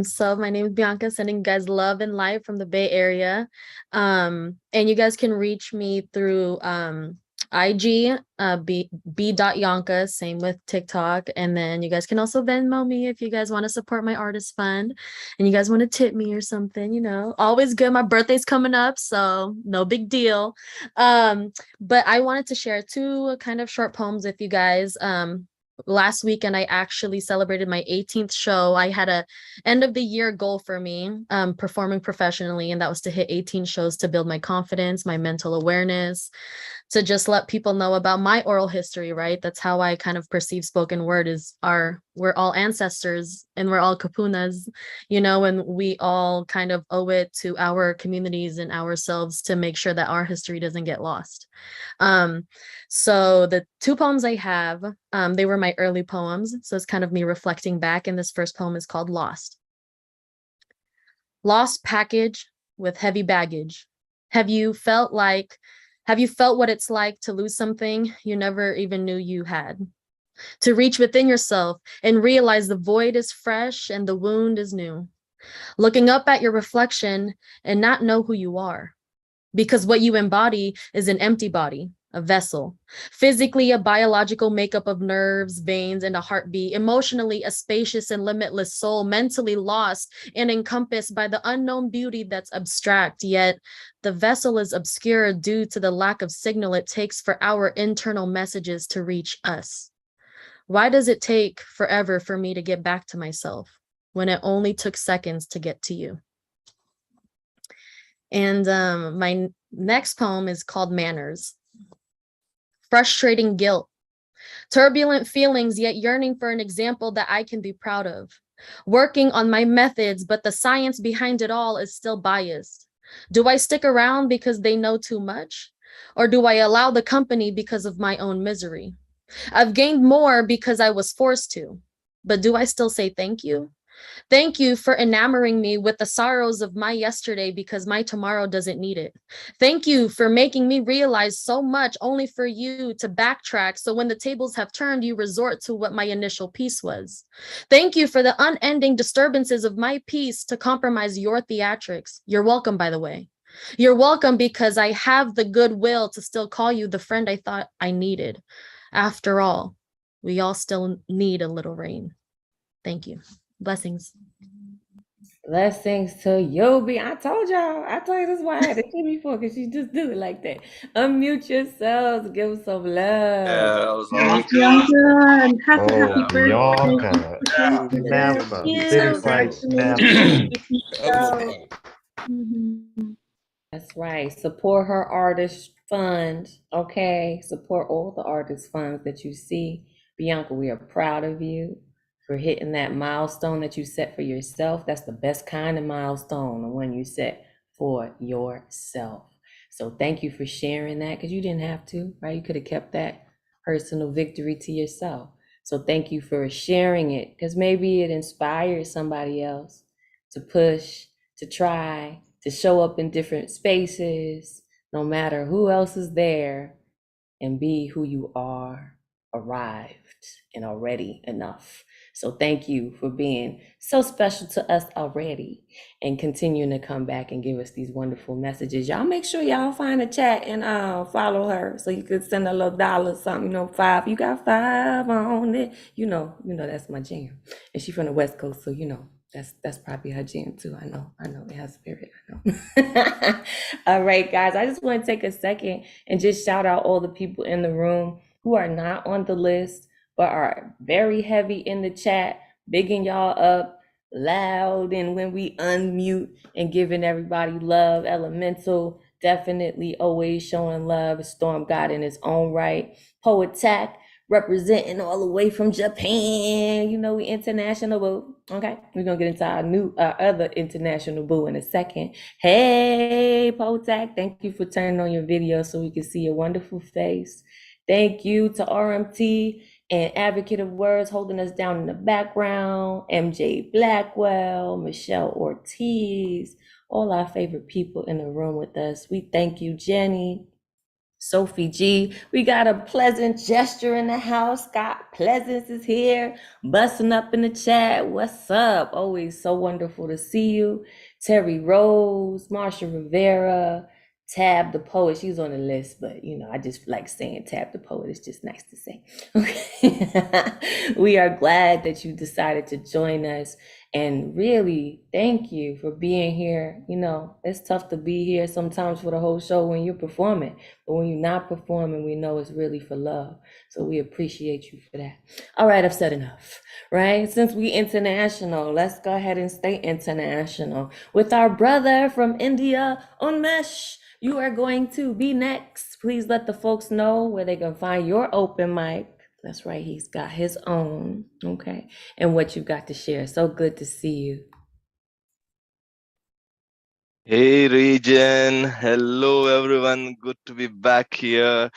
So my name is Bianca, sending you guys love and light from the Bay Area. And you guys can reach me through IG, b.yonka, same with TikTok. And then you guys can also Venmo me if you guys want to support my artist fund and you guys want to tip me or something, you know, always good. My birthday's coming up, so no big deal. But I wanted to share two kind of short poems with you guys. Last weekend, I actually celebrated my 18th show. I had a end of the year goal for me, performing professionally, and that was to hit 18 shows to build my confidence, my mental awareness, to just let people know about my oral history, right? That's how I kind of perceive spoken word is we're all ancestors and we're all kapunas, you know, and we all kind of owe it to our communities and ourselves to make sure that our history doesn't get lost. So the two poems I have, they were my early poems. So it's kind of me reflecting back. And this first poem is called Lost. Lost package with heavy baggage. Have you felt what it's like to lose something you never even knew you had? To reach within yourself and realize the void is fresh and the wound is new. Looking up at your reflection and not know who you are. Because what you embody is an empty body, a vessel, physically a biological makeup of nerves, veins, and a heartbeat, emotionally a spacious and limitless soul, mentally lost and encompassed by the unknown beauty that's abstract, yet the vessel is obscure due to the lack of signal it takes for our internal messages to reach us. Why does it take forever for me to get back to myself when it only took seconds to get to you? And my next poem is called Manners. Frustrating guilt, turbulent feelings, yet yearning for an example that I can be proud of. Working on my methods, but the science behind it all is still biased. Do I stick around because they know too much? Or do I allow the company because of my own misery? I've gained more because I was forced to, but do I still say thank you? Thank you for enamoring me with the sorrows of my yesterday because my tomorrow doesn't need it. Thank you for making me realize so much only for you to backtrack. So when the tables have turned, you resort to what my initial peace was. Thank you for the unending disturbances of my peace to compromise your theatrics. You're welcome, by the way. You're welcome because I have the goodwill to still call you the friend I thought I needed. After all, we all still need a little rain. Thank you. Blessings. Blessings to Yobi. I told you this is why I had to see before, because you just do it like that. Unmute yourselves, give us some love. Yeah, that was awesome. Oh, Happy Bianca. birthday. Never. Thank you. Big fight, never. That's right. Support her artist fund. Okay. Support all the artist funds that you see. Bianca, we are proud of you for hitting that milestone that you set for yourself. That's the best kind of milestone, the one you set for yourself. So thank you for sharing that, because you didn't have to, right? You could have kept that personal victory to yourself. So thank you for sharing it, because maybe it inspired somebody else to push, to try, to show up in different spaces, no matter who else is there, and be who you are, arrived and already enough. So thank you for being so special to us already and continuing to come back and give us these wonderful messages. Y'all make sure y'all find a chat and follow her so you could send a little dollar or something, $5. You got 5 on it. You know, that's my jam. And she's from the West Coast, so that's probably her jam too. I know it has spirit. I know. All right, guys, I just want to take a second and just shout out all the people in the room who are not on the list, but are very heavy in the chat, bigging y'all up loud. And when we unmute and giving everybody love, Elemental, definitely always showing love. Storm God in his own right. Poetac, representing all the way from Japan. We international boo. Okay, we're gonna get into our other international boo in a second. Hey, Poetac, thank you for turning on your video so we can see your wonderful face. Thank you to RMT and Advocate of Words holding us down in the background, MJ Blackwell, Michelle Ortiz, all our favorite people in the room with us. We thank you, Jenny. Sophie G. We got a pleasant gesture in the house. Scott Pleasance is here, busting up in the chat. What's up? Always so wonderful to see you. Terry Rose, Marsha Rivera, Tab the poet. She's on the list, but you know, I just like saying Tab the poet. It's just nice to say. We are glad that you decided to join us. And really, thank you for being here. You know, it's tough to be here sometimes for the whole show when you're performing, but when you're not performing, we know it's really for love. So we appreciate you for that. All right, I've said enough, right? Since we international, let's go ahead and stay international with our brother from India, Unmesh. You are going to be next. Please let the folks know where they can find your open mic. That's right, he's got his own, okay? And what you've got to share. So good to see you. Hey region, hello everyone, good to be back here.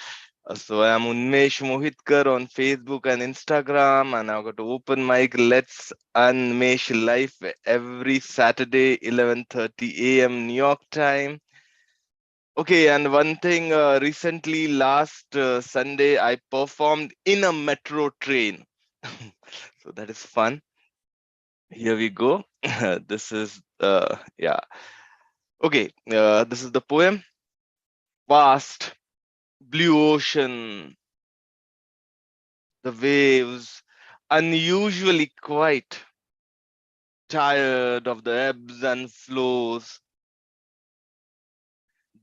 So I'm Unmesh Mohitkar on Facebook and Instagram, and I've got an open mic Let's Unmesh live every Saturday 11:30 a.m. New York time. Okay, and one thing, recently last Sunday I performed in a metro train. So that is fun. Here we go. This is yeah. Okay, this is the poem. Vast blue ocean, the waves unusually quiet, tired of the ebbs and flows.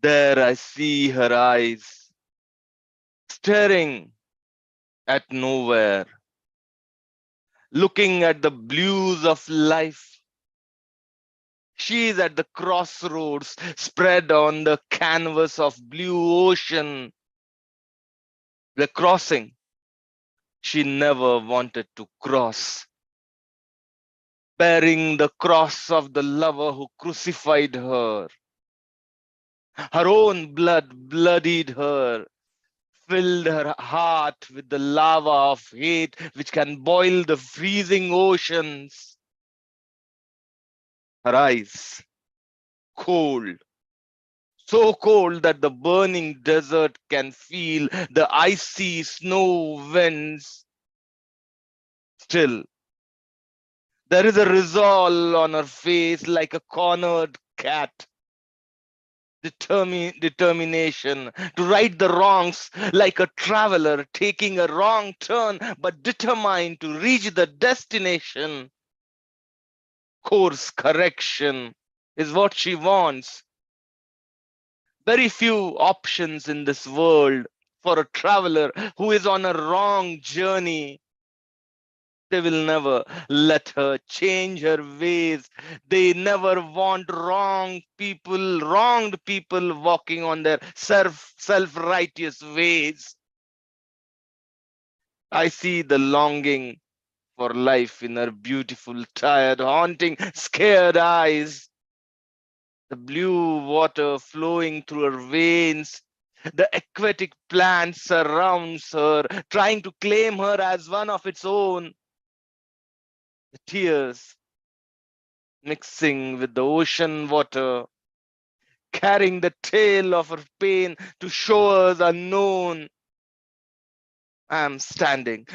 There I see her eyes, staring at nowhere, looking at the blues of life. She's at the crossroads, spread on the canvas of blue ocean. The crossing she never wanted to cross, bearing the cross of the lover who crucified her. Her own blood bloodied her, filled her heart with the lava of hate which can boil the freezing oceans. Her eyes, cold, so cold that the burning desert can feel the icy snow winds. Still, there is a resolve on her face like a cornered cat. Determination to right the wrongs like a traveler taking a wrong turn, but determined to reach the destination. Course correction is what she wants. Very few options in this world for a traveler who is on a wrong journey. They will never let her change her ways. They never want wronged people walking on their self-righteous ways. I see the longing for life in her beautiful, tired, haunting, scared eyes. The blue water flowing through her veins. The aquatic plant surrounds her, trying to claim her as one of its own. The tears mixing with the ocean water, carrying the tale of her pain to shores unknown. I am standing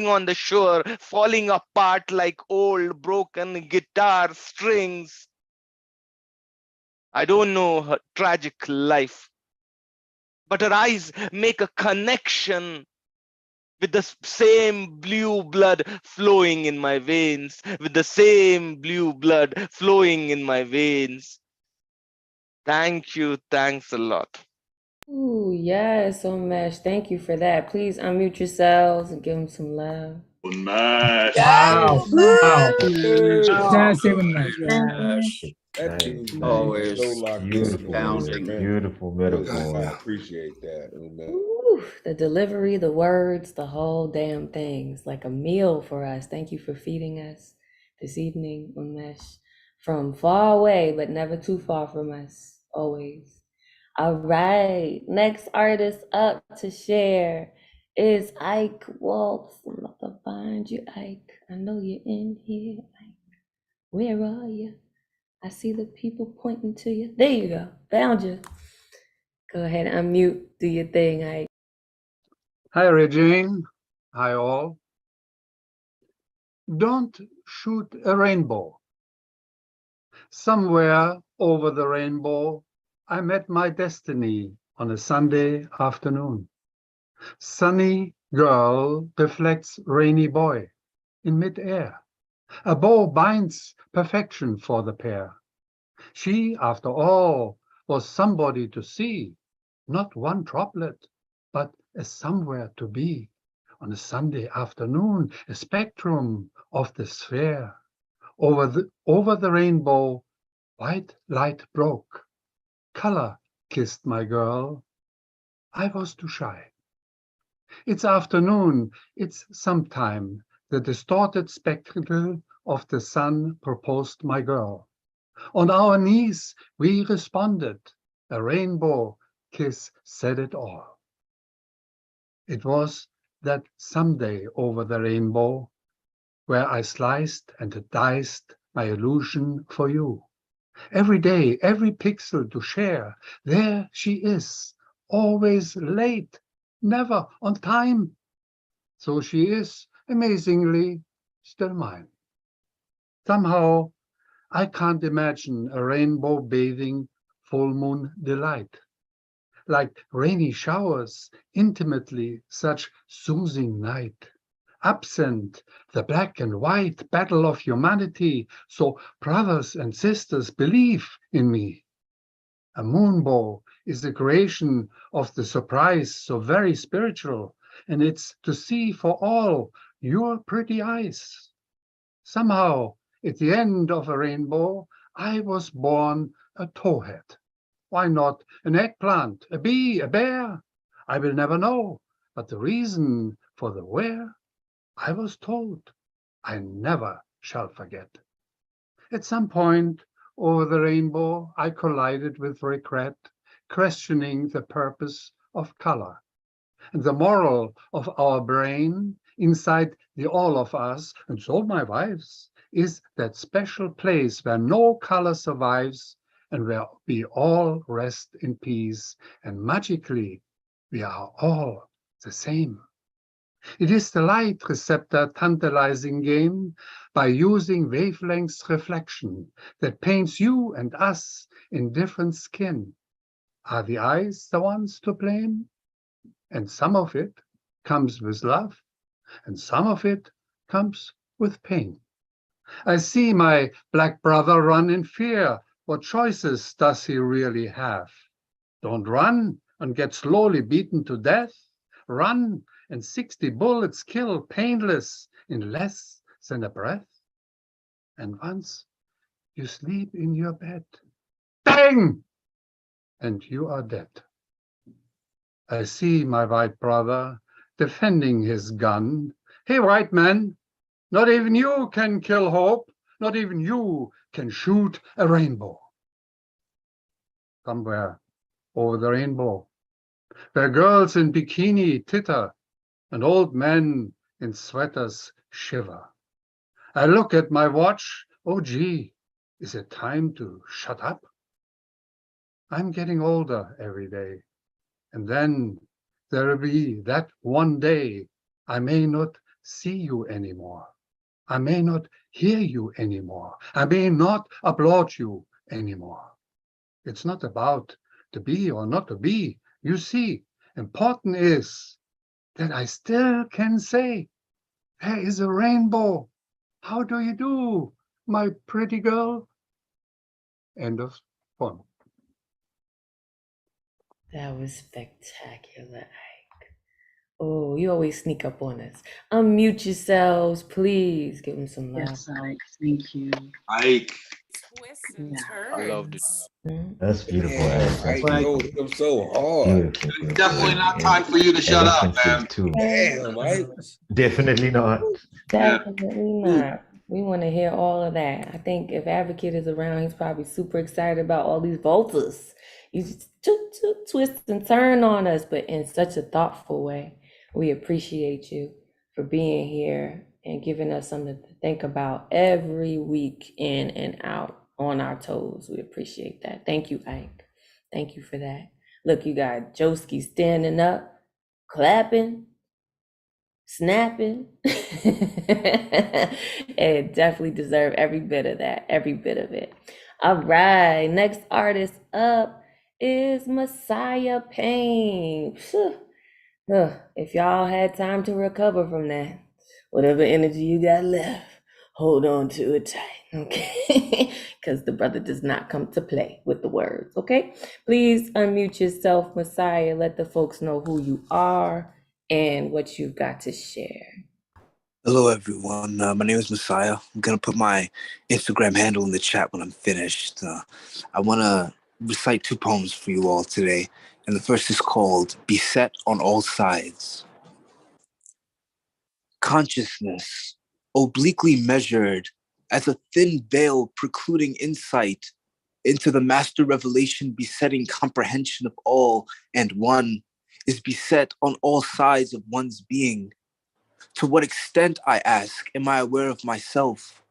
on the shore, falling apart like old broken guitar strings. I don't know her tragic life, but her eyes make a connection with the same blue blood flowing in my veins, with the same blue blood flowing in my veins. Thank you. Thanks a lot. Ooh, yes, Unmesh. Thank you for that. Please unmute yourselves and give them some love. Unmesh. Wow. Wow. That's even nice. Nice, nice. Always Beautiful, astounding. beautiful metaphor. Appreciate that. Ooh, the delivery, the words, the whole damn thing. It's like a meal for us. Thank you for feeding us this evening, Unmesh. From far away, but never too far from us, always. All right, next artist up to share is Ike Waltz. I'm about to find you, Ike. I know you're in here, Ike. Where are you? I see the people pointing to you. There you go. Found you. Go ahead, unmute, do your thing. Hi, Regine. Hi, all. Don't shoot a rainbow. Somewhere over the rainbow, I met my destiny on a Sunday afternoon. Sunny girl deflects rainy boy in midair. A bow binds perfection for the pair. She, after all, was somebody to see, not one droplet, but a somewhere to be. On a Sunday afternoon, a spectrum of the sphere. Over the rainbow, white light broke. Color kissed my girl. I was too shy. It's afternoon, it's sometime. The distorted spectacle of the sun proposed my girl. On our knees, we responded. A rainbow kiss said it all. It was that someday over the rainbow, where I sliced and diced my illusion for you. Every day, every pixel to share, there she is, always late, never on time. So she is, amazingly, still mine. Somehow, I can't imagine a rainbow bathing full moon delight. Like rainy showers, intimately such soothing night. Absent the black and white battle of humanity, so brothers and sisters believe in me. A moonbow is a creation of the surprise, so very spiritual, and it's to see for all your pretty eyes. Somehow, at the end of a rainbow, I was born a towhead. Why not an eggplant, a bee, a bear? I will never know, but the reason for the where, I was told, I never shall forget. At some point over the rainbow, I collided with regret, questioning the purpose of color. And the moral of our brain inside the all of us, and so my wife's, is that special place where no color survives and where we all rest in peace, and magically we are all the same. It is the light receptor tantalizing game by using wavelengths reflection that paints you and us in different skin. Are the eyes the ones to blame? And some of it comes with love, and some of it comes with pain. I see my black brother run in fear. What choices does he really have? Don't run and get slowly beaten to death. Run and 60 bullets kill painless in less than a breath. And once you sleep in your bed, bang! And you are dead. I see my white brother defending his gun. Hey, white man, not even you can kill hope. Not even you can shoot a rainbow. Somewhere over the rainbow, where girls in bikini titter and old men in sweaters shiver. I look at my watch. Oh, gee, is it time to shut up? I'm getting older every day. And then there will be that one day I may not see you anymore. I may not hear you anymore. I may not applaud you anymore. It's not about to be or not to be. You see, important is that I still can say, there is a rainbow. How do you do, my pretty girl? End of poem. That was spectacular, Ike. Oh, you always sneak up on us. Unmute yourselves, please. Give them some love. Yes, Ike. Thank you. Ike. I loved it. That's beautiful, Damn, Ike. Ike, yo, hit him so hard. Beautiful. It's definitely not time for you to shut up, man. Too. Damn, Ike. Definitely not. Definitely not. We want to hear all of that. I think if Advocate is around, he's probably super excited about all these voltas. You just twist and turn on us, but in such a thoughtful way. We appreciate you for being here and giving us something to think about every week, in and out, on our toes. We appreciate that. Thank you, Ike. Thank you for that. Look, you got Joski standing up, clapping, snapping, and definitely deserve every bit of that, every bit of it. All right, next artist up is Messiah Payne. Phew. Ugh, if y'all had time to recover from that, whatever energy you got left, hold on to it tight, okay? Because the brother does not come to play with the words, okay? Please unmute yourself, Messiah. Let the folks know who you are and what you've got to share. Hello, everyone. My name is Messiah. I'm going to put my Instagram handle in the chat when I'm finished. I want to recite 2 poems for you all today. And the first is called Beset on All Sides. Consciousness, obliquely measured as a thin veil precluding insight into the master revelation besetting comprehension of all and one, is beset on all sides of one's being. To what extent, I ask, am I aware of myself,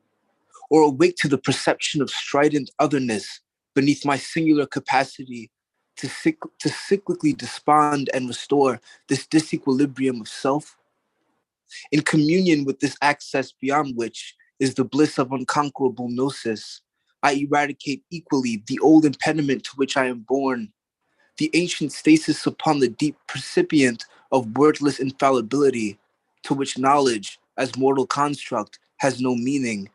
or awake to the perception of strident otherness beneath my singular capacity to cyclically despond and restore this disequilibrium of self? In communion with this access beyond which is the bliss of unconquerable gnosis, I eradicate equally the old impediment to which I am born, the ancient stasis upon the deep percipient of wordless infallibility, to which knowledge, as mortal construct, has no meaning,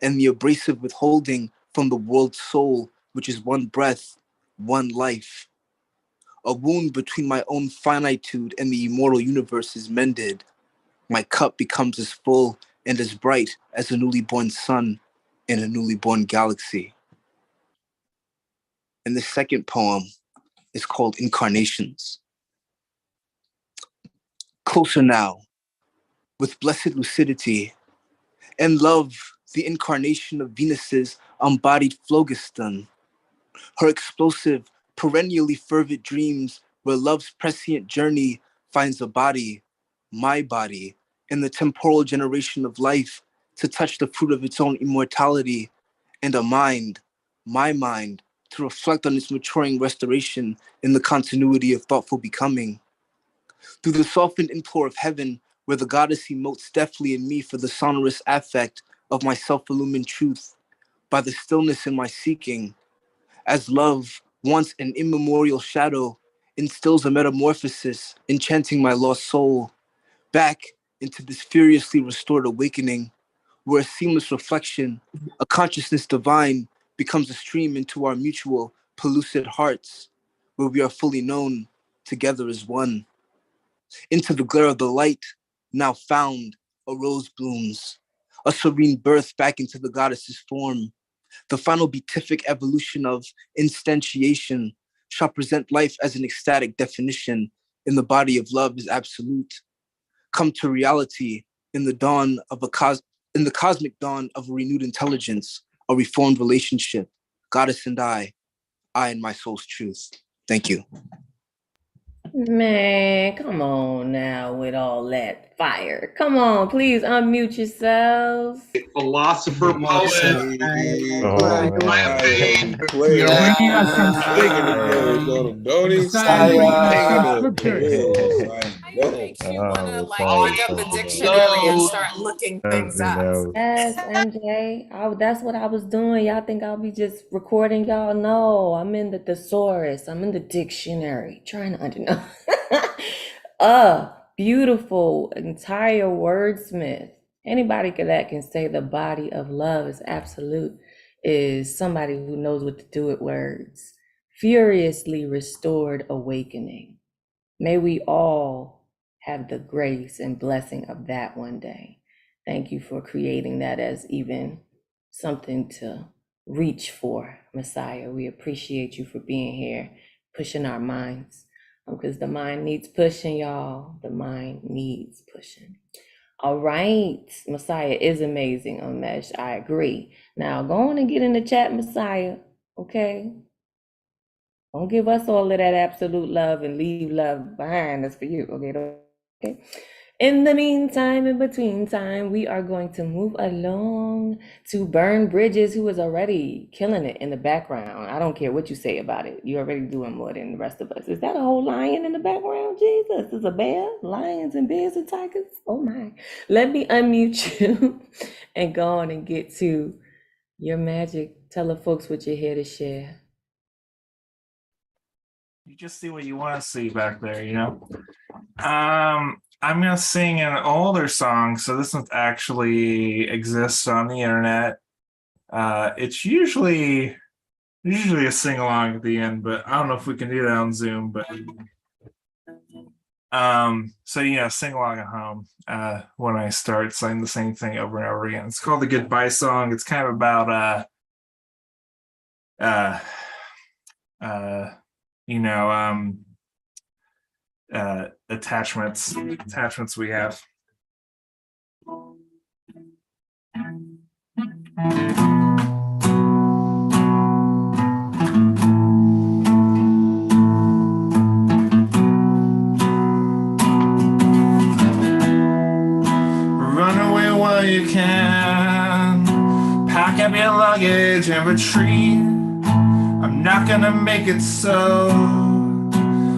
and the abrasive withholding from the world's soul, which is one breath, one life. A wound between my own finitude and the immortal universe is mended. My cup becomes as full and as bright as a newly born sun in a newly born galaxy. And the second poem is called Incarnations. Closer now, with blessed lucidity, and love, the incarnation of Venus's embodied phlogiston, her explosive, perennially fervid dreams where love's prescient journey finds a body, my body, in the temporal generation of life to touch the fruit of its own immortality, and a mind, my mind, to reflect on its maturing restoration in the continuity of thoughtful becoming. Through the softened implore of heaven, where the goddess emotes deftly in me for the sonorous affect of my self-illumined truth, by the stillness in my seeking, as love, once an immemorial shadow, instills a metamorphosis, enchanting my lost soul, back into this furiously restored awakening, where a seamless reflection, a consciousness divine, becomes a stream into our mutual, pellucid hearts, where we are fully known, together as one. Into the glare of the light, now found, a rose blooms, a serene birth back into the goddess's form. The final beatific evolution of instantiation shall present life as an ecstatic definition in the body of love is absolute. Come to reality in the dawn of in the cosmic dawn of a renewed intelligence, a reformed relationship, goddess and I and my soul's truth. Thank you. Man, come on now with all that fire. Come on, please unmute yourselves. Philosopher, poet, Makes up a dictionary and start looking things up. Yes, MJ. That's what I was doing. Y'all think I'll be just recording y'all? No, I'm in the thesaurus. I'm in the dictionary trying to know. Beautiful, entire wordsmith. Anybody that can say the body of love is absolute is somebody who knows what to do with words. Furiously restored awakening. May we all have the grace and blessing of that one day. Thank you for creating that as even something to reach for, Messiah. We appreciate you for being here, pushing our minds, because the mind needs pushing, y'all. The mind needs pushing. All right, Messiah is amazing, Umesh. I agree. Now go on and get in the chat, Messiah, okay? Don't give us all of that absolute love and leave love behind. That's for you, okay? In the meantime, in between time, we are going to move along to Burn Bridges, who is already killing it in the background. I don't care what you say about it. You're already doing more than the rest of us. Is that a whole lion in the background? Jesus, is a bear? Lions and bears and tigers? Oh my. Let me unmute you and go on and get to your magic. Tell the folks what you're here to share. You just see what you want to see back there, you know? I'm gonna sing an older song, so this one actually exists on the internet. It's usually a sing-along at the end, but I don't know if we can do that on Zoom, but so you know, sing along at home when I start saying the same thing over and over again. It's called the Goodbye Song. It's kind of about you know, attachments we have. Run away while you can, pack up your luggage and retreat. I'm not gonna make it so.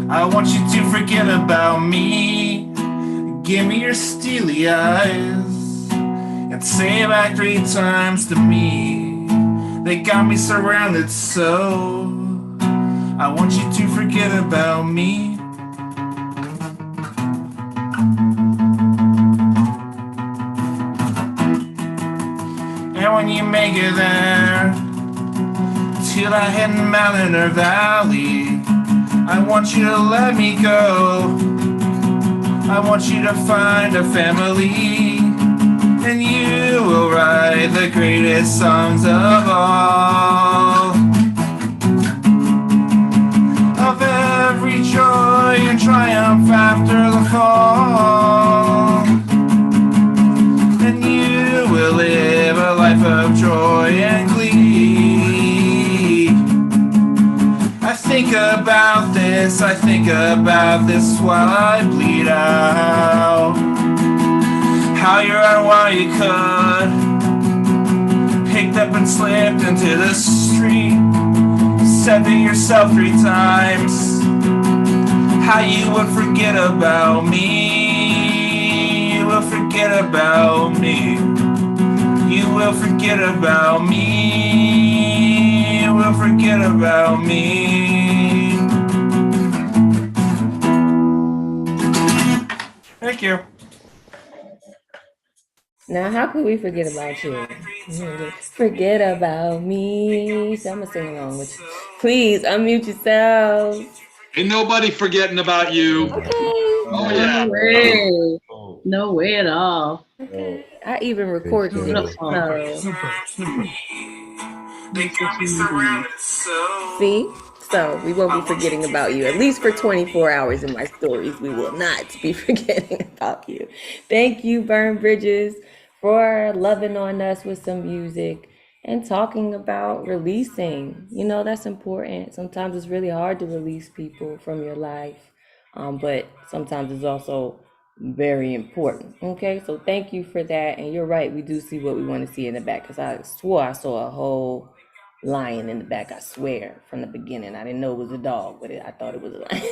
I want you to forget about me. Give me your steely eyes and say it back 3 times to me. They got me surrounded, so I want you to forget about me. And when you make it there, to that hidden mountain or valley, I want you to let me go. I want you to find a family, and you will write the greatest songs of all. Of every joy and triumph after the fall. And you will live a life of joy and glee. I think about this while I bleed out. How you ran while you could, picked up and slipped into the street, said to yourself 3 times, how you would forget about me. You will forget about me. You will forget about me. You will forget about me. Thank you. Now, how could we forget about you? Forget about me. So I'm gonna sing along with you. Please unmute yourselves. Ain't nobody forgetting about you. Okay. Oh yeah. No way. No way at all. Okay. I even record you. See? So we won't be forgetting about you. At least for 24 hours in my stories, we will not be forgetting about you. Thank you, Burn Bridges, for loving on us with some music and talking about releasing. You know, that's important. Sometimes it's really hard to release people from your life, but sometimes it's also very important. Okay, so thank you for that. And you're right, we do see what we want to see in the back, because I swore I saw a whole lion in the back. I swear from the beginning. I didn't know it was a dog, but I thought it was a lion.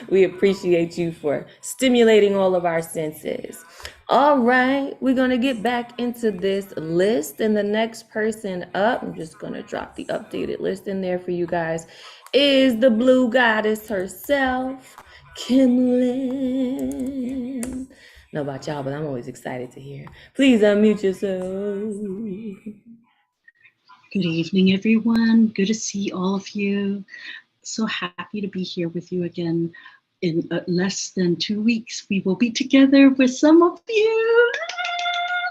We appreciate you for stimulating all of our senses. All right, we're going to get back into this list, and the next person up, I'm just going to drop the updated list in there for you guys, is the blue goddess herself, Kimlin. Know about y'all, but I'm always excited to hear. Please unmute yourself. Good evening, everyone. Good to see all of you. So happy to be here with you again. In less than 2 weeks, we will be together with some of you,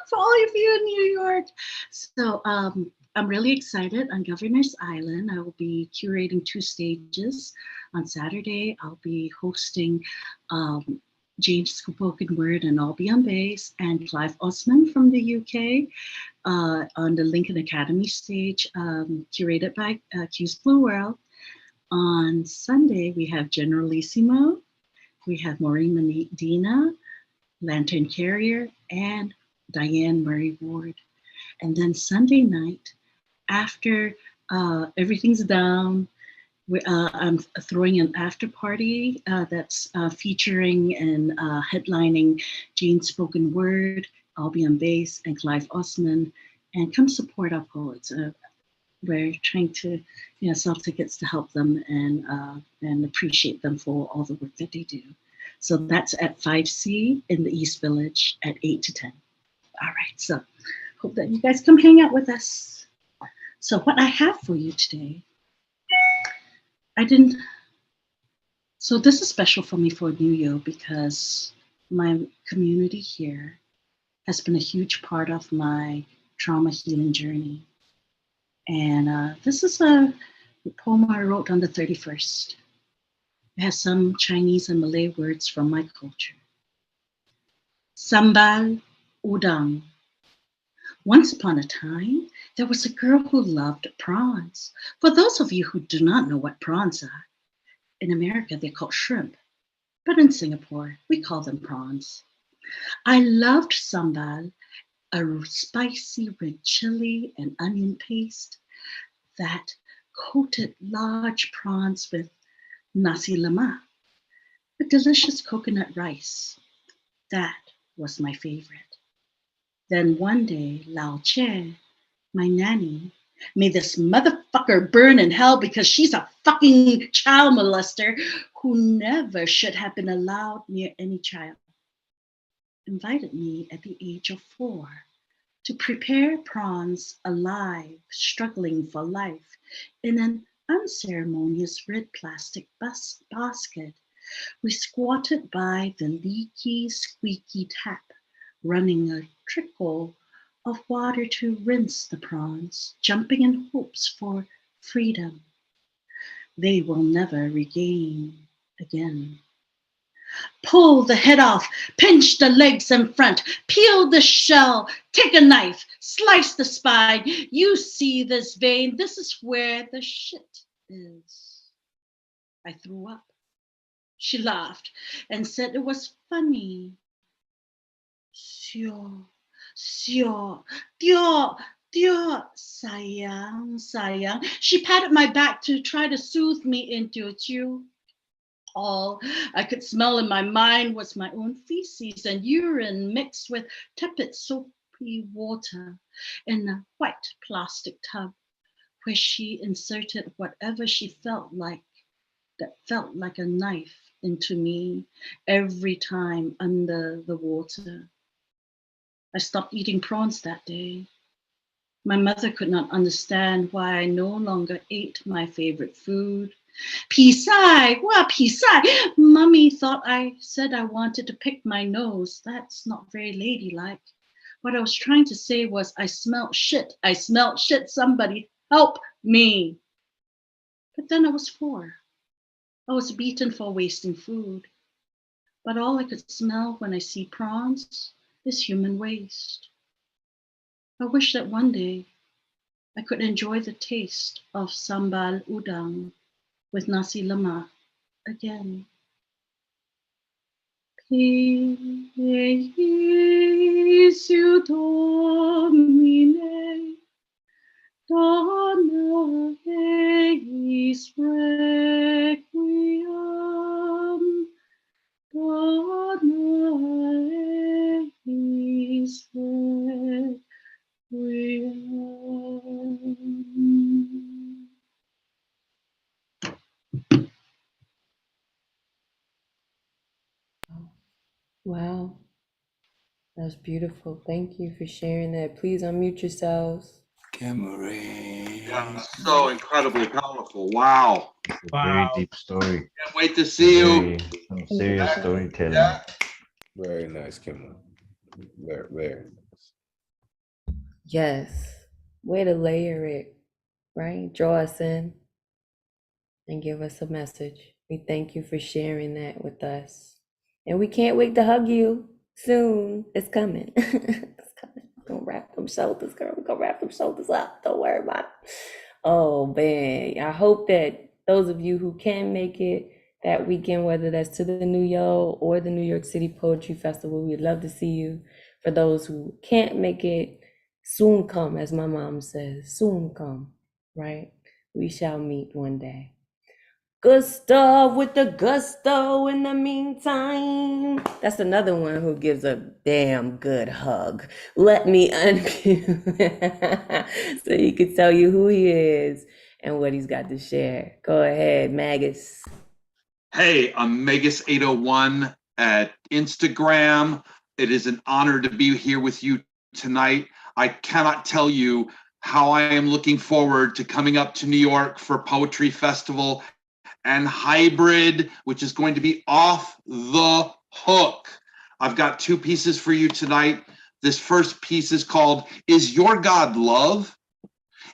for all of you in New York. So I'm really excited. On Governor's Island, I will be curating 2 stages. On Saturday, I'll be hosting James Spoken Word and I'll be on bass, and Clive Osman from the UK on the Lincoln Academy stage, curated by Q's Blue World. On Sunday, we have Generalissimo, we have Maureen Medina, Lantern Carrier, and Diane Murray Ward. And then Sunday night, after everything's down, I'm throwing an after party that's featuring and headlining Jean Spoken Word, Albion Bass, and Clive Osman. And come support our poets. We're trying to, sell tickets to help them and appreciate them for all the work that they do. So that's at 5C in the East Village at 8 to 10. All right, so hope that you guys come hang out with us. So what I have for you today, so this is special for me for New Year because my community here has been a huge part of my trauma healing journey. And this is a poem I wrote on the 31st. It has some Chinese and Malay words from my culture. Sambal udang. Once upon a time, there was a girl who loved prawns. For those of you who do not know what prawns are, in America they're called shrimp, but in Singapore we call them prawns. I loved sambal, a spicy red chili and onion paste that coated large prawns with nasi lemak, a delicious coconut rice. That was my favorite. Then one day, Lao Che, my nanny, may this motherfucker burn in hell because she's a fucking child molester who never should have been allowed near any child, invited me at the age of 4 to prepare prawns alive, struggling for life in an unceremonious red plastic basket. We squatted by the leaky, squeaky tap, running a trickle of water to rinse the prawns, jumping in hopes for freedom they will never regain again. Pull the head off, pinch the legs in front, peel the shell, take a knife, slice the spine. You see this vein, this is where the shit is. I threw up. She laughed and said it was funny. Sure. Dio, sayang. She patted my back to try to soothe me into a chew. All I could smell in my mind was my own feces and urine mixed with tepid soapy water in a white plastic tub where she inserted whatever she felt like that felt like a knife into me every time under the water. I stopped eating prawns that day. My mother could not understand why I no longer ate my favorite food. Pisai, what pisai? Mummy thought I said I wanted to pick my nose. That's not very ladylike. What I was trying to say was, I smelled shit. Somebody help me. But then I was 4. I was beaten for wasting food. But all I could smell when I see prawns is human waste. I wish that one day I could enjoy the taste of sambal udang with nasi lemak again. Jesu Domine, dona eis requiem, dona eis requiem. Wow, that's beautiful. Thank you for sharing that. Please unmute yourselves. Yeah, so incredibly powerful. Wow. Very deep story. Can't wait to see you. Some serious storytelling. Yeah. Very nice, Kimberly. Very, very nice. Yes, way to layer it, right? Draw us in and give us a message. We thank you for sharing that with us. And we can't wait to hug you soon. It's coming. It's coming. We're gonna wrap them shoulders, girl. We're gonna wrap them shoulders up. Don't worry about it. Oh man, I hope that those of you who can make it that weekend, whether that's to the New York or the New York City Poetry Festival. We'd love to see you. For those who can't make it, soon come, as my mom says, soon come, right? We shall meet one day. Good stuff with the gusto in the meantime. That's another one who gives a damn good hug. Let me unmute so he can tell you who he is and what he's got to share. Go ahead, Magus. Hey, I'm Magus801 at Instagram. It is an honor to be here with you tonight. I cannot tell you how I am looking forward to coming up to New York for Poetry Festival and Hybrid, which is going to be off the hook. I've got two pieces for you tonight. This first piece is called, Is Your God Love?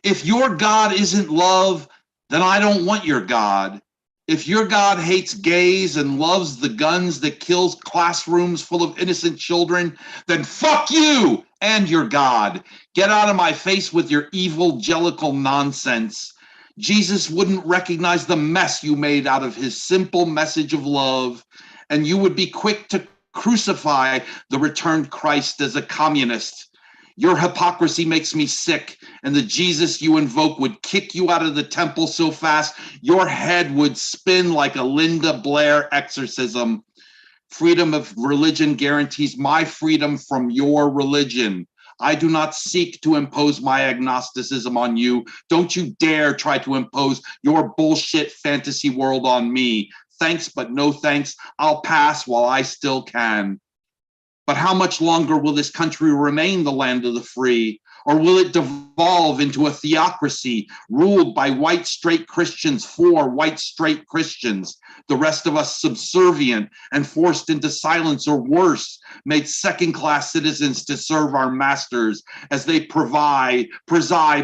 If your God isn't love, then I don't want your God. If your God hates gays and loves the guns that kills classrooms full of innocent children, then fuck you and your God. Get out of my face with your evangelical nonsense. Jesus wouldn't recognize the mess you made out of his simple message of love, and you would be quick to crucify the returned Christ as a communist. Your hypocrisy makes me sick, and the Jesus you invoke would kick you out of the temple so fast your head would spin like a Linda Blair exorcism. Freedom of religion guarantees my freedom from your religion. I do not seek to impose my agnosticism on you. Don't you dare try to impose your bullshit fantasy world on me. Thanks, but no thanks. I'll pass while I still can. But how much longer will this country remain the land of the free? Or will it devolve into a theocracy ruled by white straight Christians for white straight Christians, the rest of us subservient and forced into silence, or worse, made second-class citizens to serve our masters as they preside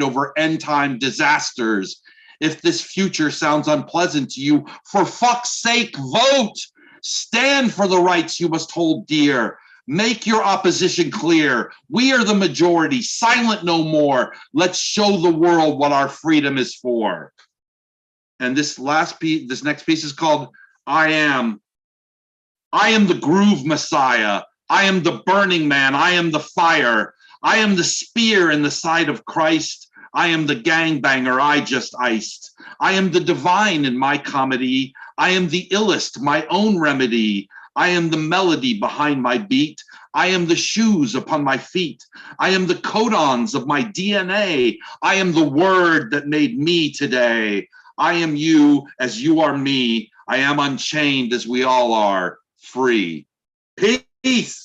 over end-time disasters? If this future sounds unpleasant to you, for fuck's sake, vote! Stand for the rights you must hold dear. Make your opposition clear. We are the majority, silent no more. Let's show the world what our freedom is for. And this next piece is called I Am. I am the groove messiah. I am the burning man. I am the fire. I am the spear in the side of Christ. I am the gangbanger I just iced. I am the divine in my comedy. I am the illest, my own remedy. I am the melody behind my beat. I am the shoes upon my feet. I am the codons of my DNA. I am the word that made me today. I am you as you are me. I am unchained as we all are, free. Peace.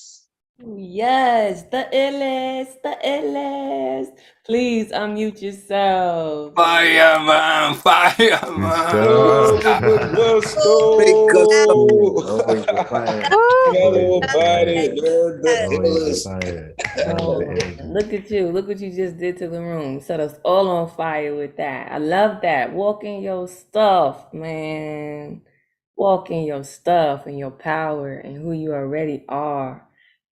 Yes, the illest, the illest. Please unmute yourself. Fireman, fireman. Look at you. Look what you just did to the room. Set us all on fire with that. I love that. Walk in your stuff, man. Walk in your stuff and your power and who you already are.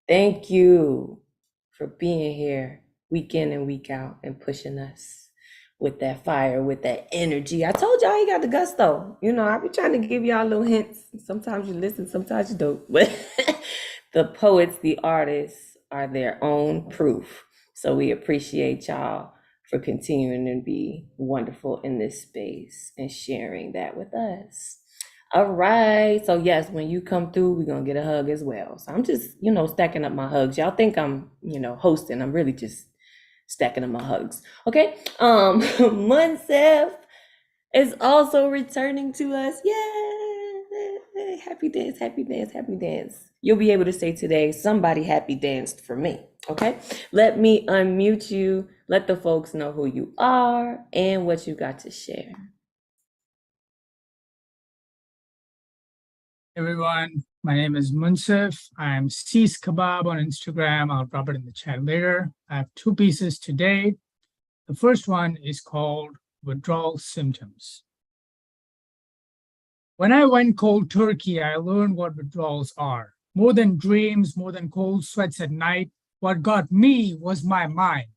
Thank you for being here week in and week out and pushing us with that fire, with that energy. I told y'all he got the gusto. You know, I be trying to give y'all little hints. Sometimes you listen, sometimes you don't. But the poets, the artists are their own proof. So we appreciate y'all for continuing to be wonderful in this space and sharing that with us. All right. So yes, when you come through, we're going to get a hug as well. So I'm just, stacking up my hugs. Y'all think I'm, hosting. I'm really just stacking up my hugs. Okay. Munsef is also returning to us. Yay. Happy dance, happy dance, happy dance. You'll be able to say today, somebody happy danced for me. Okay. Let me unmute you. Let the folks know who you are and what you got to share. Everyone, my name is Munsef. I'm Cease Kebab on Instagram. I'll drop it in the chat later. I have two pieces today. The first one is called Withdrawal Symptoms. When I went cold turkey, I learned what withdrawals are. More than dreams, more than cold sweats at night, what got me was my mind,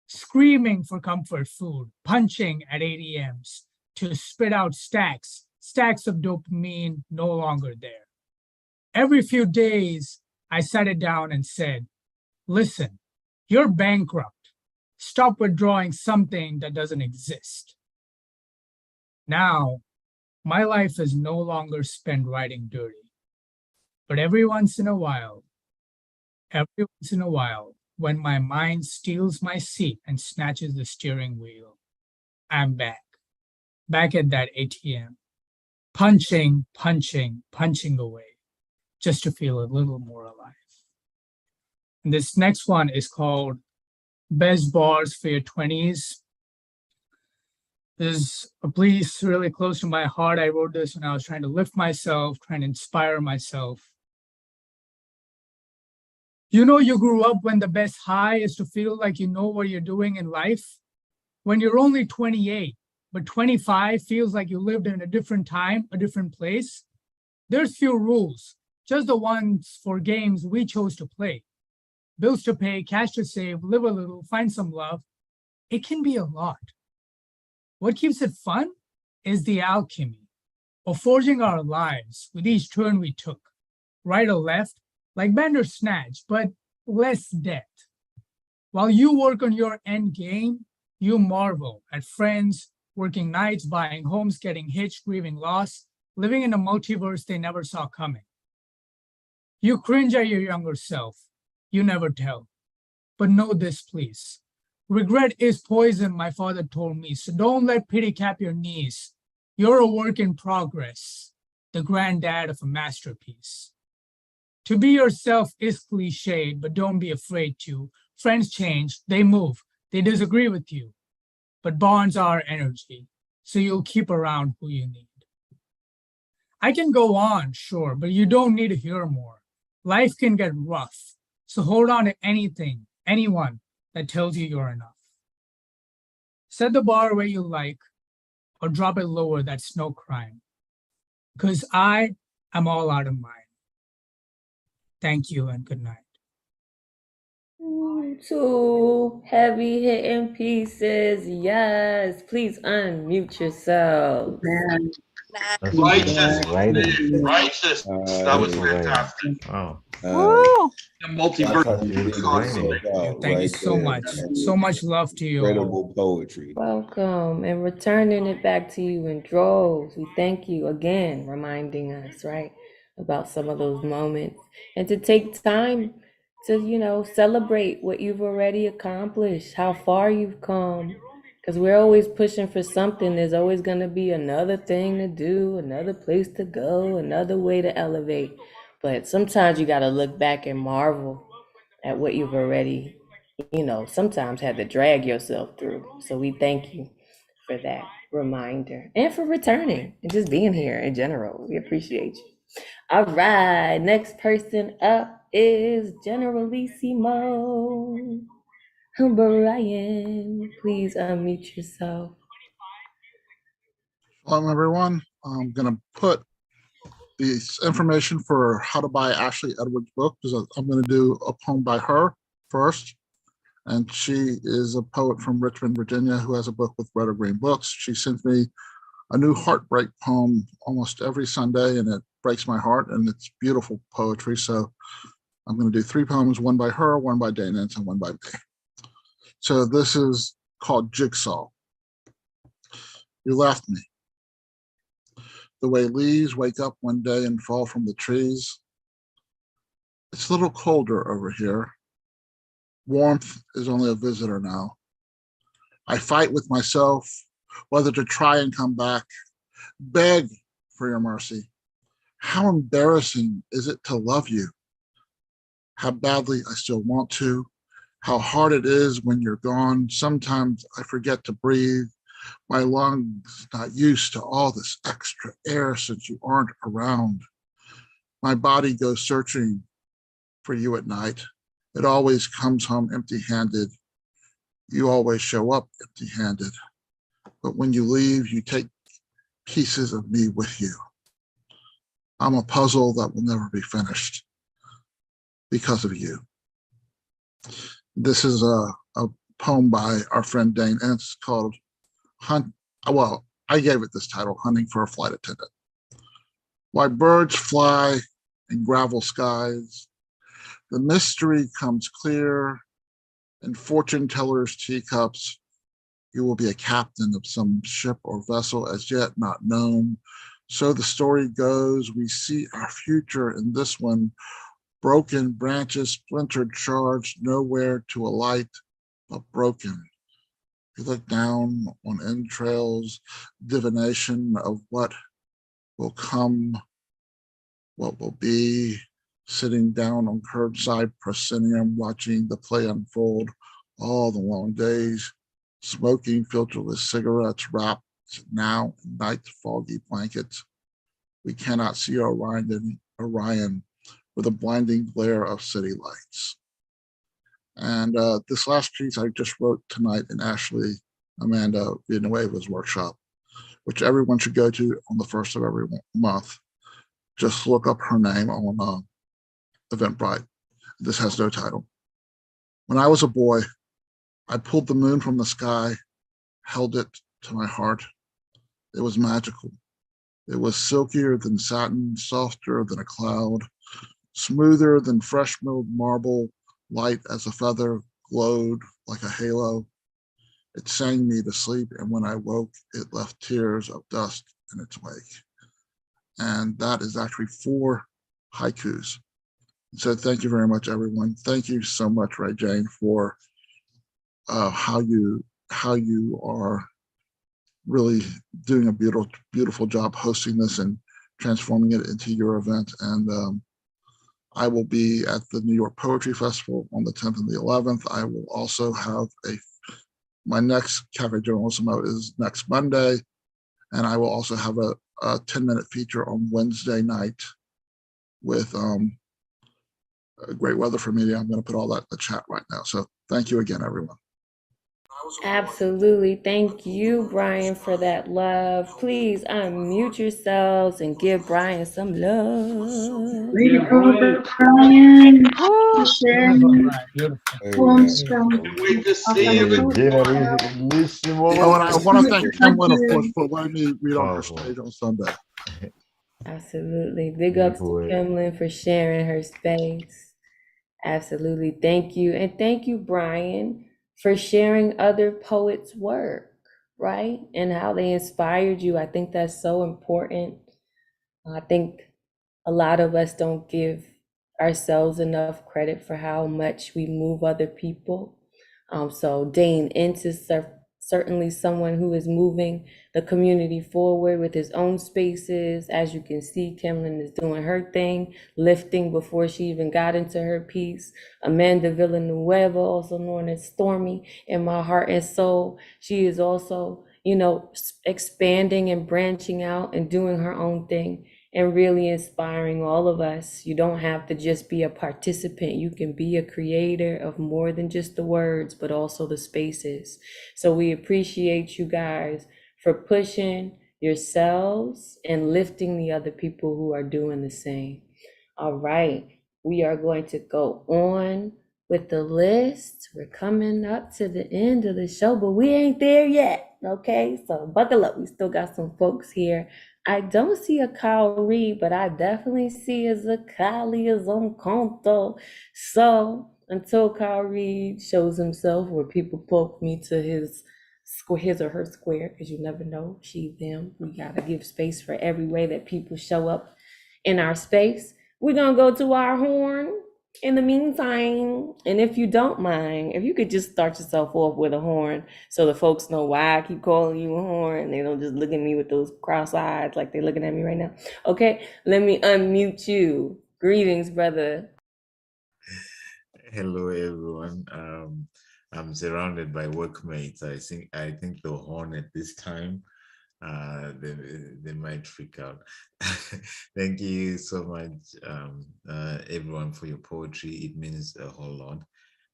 screaming for comfort food, punching at ATMs to spit out stacks, stacks of dopamine no longer there. Every few days, I sat it down and said, listen, you're bankrupt. Stop withdrawing something that doesn't exist. Now, my life is no longer spent riding dirty. But every once in a while, when my mind steals my seat and snatches the steering wheel, I'm back at that ATM, punching away, just to feel a little more alive. And this next one is called Best Bars for Your 20s. This is a piece really close to my heart. I wrote this when I was trying to lift myself, trying to inspire myself. You know you grew up when the best high is to feel like you know what you're doing in life. When you're only 28, but 25 feels like you lived in a different time, a different place. There's few rules, just the ones for games we chose to play. Bills to pay, cash to save, live a little, find some love. It can be a lot. What keeps it fun is the alchemy of forging our lives with each turn we took, right or left, like Bandersnatch, but less death. While you work on your end game, you marvel at friends working nights, buying homes, getting hitched, grieving loss, living in a multiverse they never saw coming. You cringe at your younger self. You never tell. But know this, please. Regret is poison, my father told me, so don't let pity cap your knees. You're a work in progress, the granddad of a masterpiece. To be yourself is cliched, but don't be afraid to. Friends change, they move, they disagree with you. But bonds are energy, so you'll keep around who you need. I can go on, sure, but you don't need to hear more. Life can get rough, so hold on to anything, anyone that tells you you're enough. Set the bar where you like, or drop it lower, that's no crime. Because I am all out of mine. Thank you and good night. Two heavy hitting pieces. Yes. Please unmute yourselves. Righteous, Writing. righteous. That was fantastic. Wow. The multiverse. Thank you so much. So much love to you all. Incredible poetry. Welcome, and returning it back to you in droves. We thank you again, reminding us, right, about some of those moments, and to take time to, celebrate what you've already accomplished, how far you've come. Because we're always pushing for something. There's always going to be another thing to do, another place to go, another way to elevate. But sometimes you got to look back and marvel at what you've already, sometimes had to drag yourself through. So we thank you for that reminder and for returning and just being here in general. We appreciate you. All right, next person up is Generalissimo. Brian, please unmute yourself. Hello, everyone. I'm going to put the information for how to buy Ashley Edwards' book, because I'm going to do a poem by her first. And she is a poet from Richmond, Virginia, who has a book with Red or Green Books. She sends me a new heartbreak poem almost every Sunday, and it breaks my heart, and it's beautiful poetry. So I'm going to do 3 poems, one by her, one by Dana, and one by me. So this is called Jigsaw. You left me. The way leaves wake up one day and fall from the trees. It's a little colder over here. Warmth is only a visitor now. I fight with myself whether to try and come back, beg for your mercy. How embarrassing is it to love you? How badly I still want to. How hard it is when you're gone. Sometimes I forget to breathe. My lungs not used to all this extra air since you aren't around. My body goes searching for you at night. It always comes home empty-handed. You always show up empty-handed. But when you leave, you take pieces of me with you. I'm a puzzle that will never be finished because of you. This is a poem by our friend Dane, and it's called I gave it this title, Hunting for a Flight Attendant. Why birds fly in gravel skies. The mystery comes clear in fortune tellers' teacups. You will be a captain of some ship or vessel as yet not known. So the story goes, we see our future in this one. Broken branches, splintered shards, nowhere to alight, but broken. You look down on entrails, divination of what will come, what will be, sitting down on curbside proscenium, watching the play unfold all the long days, smoking filterless cigarettes wrapped now in night foggy blankets. We cannot see Orion with a blinding glare of city lights. And this last piece I just wrote tonight in Ashley Amanda Villanueva's workshop, which everyone should go to on the first of every month. Just look up her name on Eventbrite. This has no title. When I was a boy, I pulled the moon from the sky, held it to my heart. It was magical. It was silkier than satin, softer than a cloud, smoother than fresh milled marble, light as a feather, glowed like a halo. It sang me to sleep, and when I woke, it left tears of dust in its wake. And that is actually 4 haikus. So thank you very much, everyone. Thank you so much, Ray Jane, for how you are really doing a beautiful job hosting this and transforming it into your event. And I will be at the New York Poetry Festival on the 10th and the 11th. I will also have my next Cafe Journalismo is next Monday, and I will also have a 10-minute feature on Wednesday night with Great Weather for Media. I'm going to put all that in the chat right now. So thank you again, everyone. Absolutely. Thank you, Brian, for that love. Please unmute yourselves and give Brian some love. Way to go, Brian. For sharing Beautiful. poems from Wait to see Author you. Oh, and I want to thank Kimlin, of course, for letting me read on her stage on Sunday. Absolutely. Big ups to Kimlin for sharing her space. Absolutely. Thank you. And thank you, Brian, for sharing other poets' work, right? And how they inspired you. I think that's so important. I think a lot of us don't give ourselves enough credit for how much we move other people. So Dane Ince is certainly someone who is moving the community forward with his own spaces. As you can see, Kimlin is doing her thing, lifting before she even got into her piece. Amanda Villanueva, also known as Stormy in my heart and soul, she is also, expanding and branching out and doing her own thing and really inspiring all of us. You don't have to just be a participant. You can be a creator of more than just the words, but also the spaces. So we appreciate you guys for pushing yourselves and lifting the other people who are doing the same. All right, we are going to go on with the list. We're coming up to the end of the show, but we ain't there yet. Okay, so buckle up. We still got some folks here. I don't see a Kyle Reed, but I definitely see a Zakali Zonkonto. So until Kyle Reed shows himself, where people poke me to his or her square, because you never know, she, them. We gotta give space for every way that people show up in our space. We're gonna go to our horn in the meantime. And if you don't mind, if you could just start yourself off with a horn so the folks know why I keep calling you a horn. They don't just look at me with those cross eyes like they're looking at me right now. Okay, let me unmute you. Greetings, brother. Hello, everyone. I'm surrounded by workmates. I think the horn at this time, they might freak out. Thank you so much, everyone, for your poetry. It means a whole lot.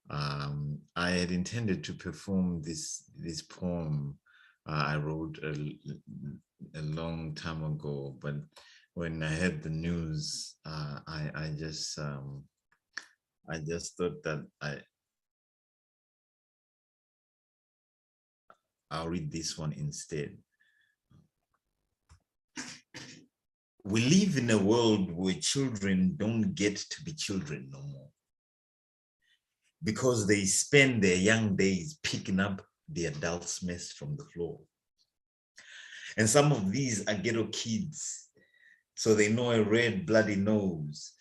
I had intended to perform this poem I wrote a long time ago, but when I heard the news, I just thought that I'll read this one instead. We live in a world where children don't get to be children no more, because they spend their young days picking up the adult's mess from the floor. And some of these are ghetto kids, so they know a red bloody nose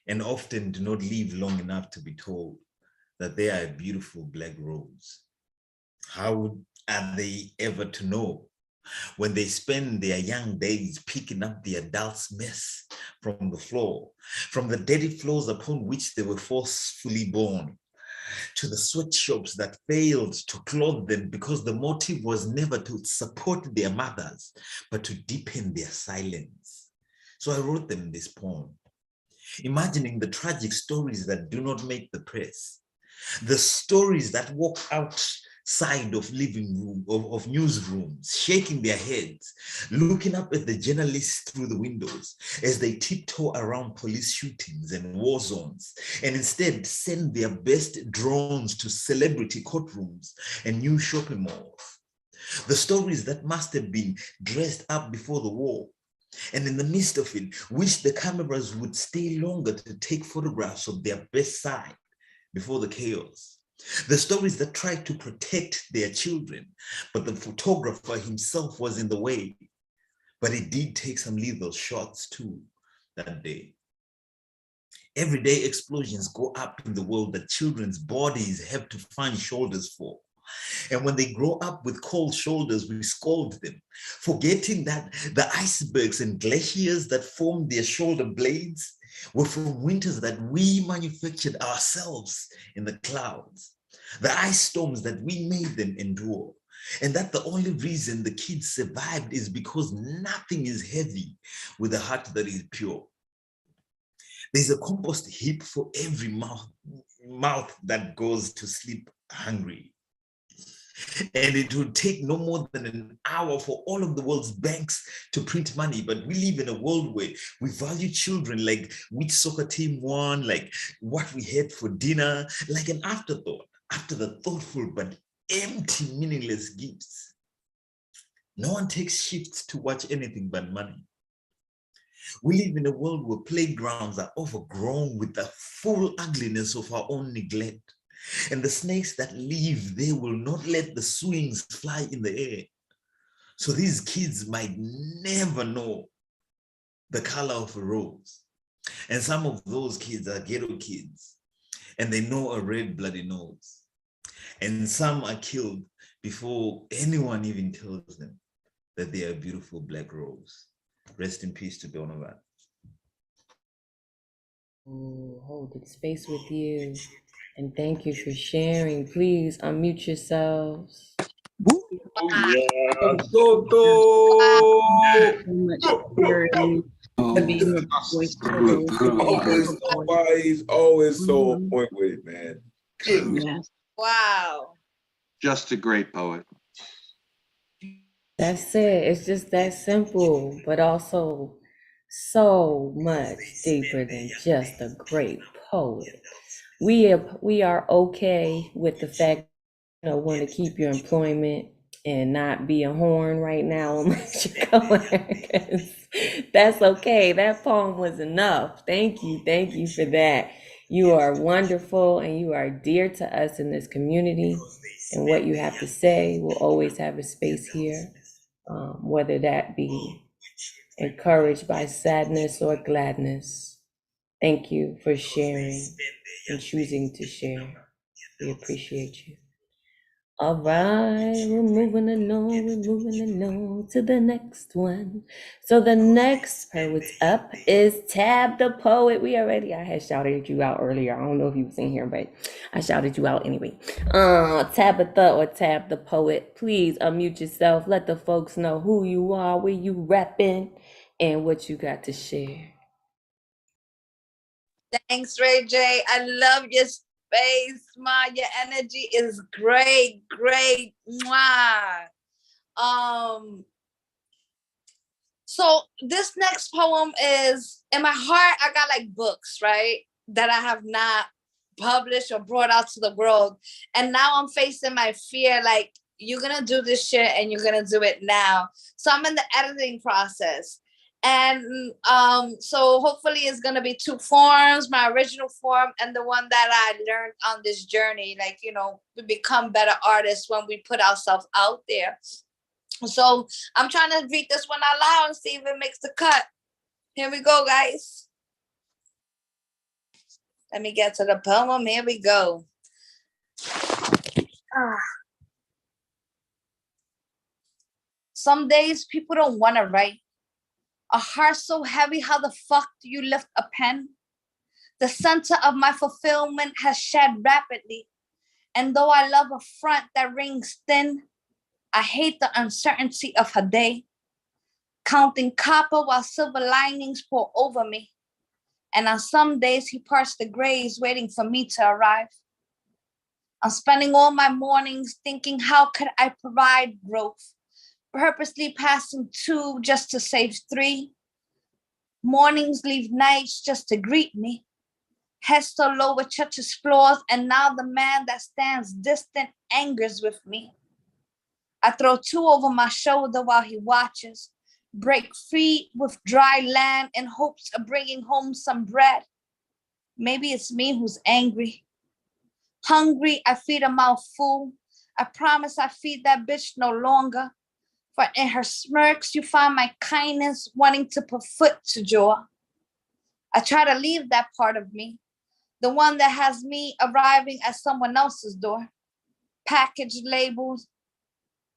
and often do not live long enough to be told that they are a beautiful black rose. How are they ever to know when they spend their young days picking up the adult's mess from the floor, from the dirty floors upon which they were forcefully born, to the sweatshops that failed to clothe them because the motive was never to support their mothers, but to deepen their silence. So I wrote them this poem, imagining the tragic stories that do not make the press, the stories that walk outside of living room, of newsrooms, shaking their heads, looking up at the journalists through the windows as they tiptoe around police shootings and war zones, and instead send their best drones to celebrity courtrooms and new shopping malls. The stories that must have been dressed up before the war, and in the midst of it, wish the cameras would stay longer to take photographs of their best side before the chaos. The stories that tried to protect their children, but the photographer himself was in the way. But it did take some lethal shots too that day. Everyday explosions go up in the world that children's bodies have to find shoulders for. And when they grow up with cold shoulders, we scold them, forgetting that the icebergs and glaciers that formed their shoulder blades were from winters that we manufactured ourselves in the clouds, the ice storms that we made them endure, and that the only reason the kids survived is because nothing is heavy with a heart that is pure. There's a compost heap for every mouth that goes to sleep hungry. And it would take no more than an hour for all of the world's banks to print money. But we live in a world where we value children like which soccer team won, like what we had for dinner, like an afterthought after the thoughtful but empty, meaningless gifts. No one takes shifts to watch anything but money. We live in a world where playgrounds are overgrown with the full ugliness of our own neglect. And the snakes that live there will not let the swings fly in the air. So these kids might never know the color of a rose. And some of those kids are ghetto kids, and they know a red bloody nose. And some are killed before anyone even tells them that they are a beautiful black rose. Rest in peace to Donovan. Holding space with you. And thank you for sharing. Please unmute yourselves. Yeah, always so on point with it, man. Yes. Wow. Just a great poet. That's it. It's just that simple, but also so much deeper than just a great poet. We are okay with the fact, want to keep your employment and not be a horn right now unless you're going. That's okay. That poem was enough. Thank you for that. You are wonderful and you are dear to us in this community. And what you have to say will always have a space here, whether that be encouraged by sadness or gladness. Thank you for sharing and choosing to share. We appreciate you. All right, we're moving along to the next one. So the next poet's up is Tab the Poet. I had shouted you out earlier. I don't know if you was in here, but I shouted you out anyway. Tabitha or Tab the Poet, please unmute yourself. Let the folks know who you are, where you repping, and what you got to share. Thanks, Ray J. I love your space, Ma. Your energy is great. Mwah. So this next poem is, in my heart, I got like books, right? That I have not published or brought out to the world. And now I'm facing my fear, like, you're gonna do this shit and you're gonna do it now. So I'm in the editing process. And so hopefully it's gonna be 2 forms, my original form and the one that I learned on this journey. Like, you know, we become better artists when we put ourselves out there. So I'm trying to read this one out loud and see if it makes the cut. Here we go, guys. Let me get to the poem. Here we go. Some days people don't want to write. A heart so heavy, how the fuck do you lift a pen? The center of my fulfillment has shed rapidly. And though I love a front that rings thin, I hate the uncertainty of her day. Counting copper while silver linings pour over me. And on some days he parts the grays waiting for me to arrive. I'm spending all my mornings thinking, how could I provide growth? Purposely passing 2 just to save 3. Mornings leave nights just to greet me. Head so low it touches floors, and now the man that stands distant angers with me. I throw 2 over my shoulder while he watches, break free with dry land in hopes of bringing home some bread. Maybe it's me who's angry. Hungry, I feed a mouth full. I promise I feed that bitch no longer. For in her smirks, you find my kindness, wanting to put foot to jaw. I try to leave that part of me, the one that has me arriving at someone else's door. Packaged labels.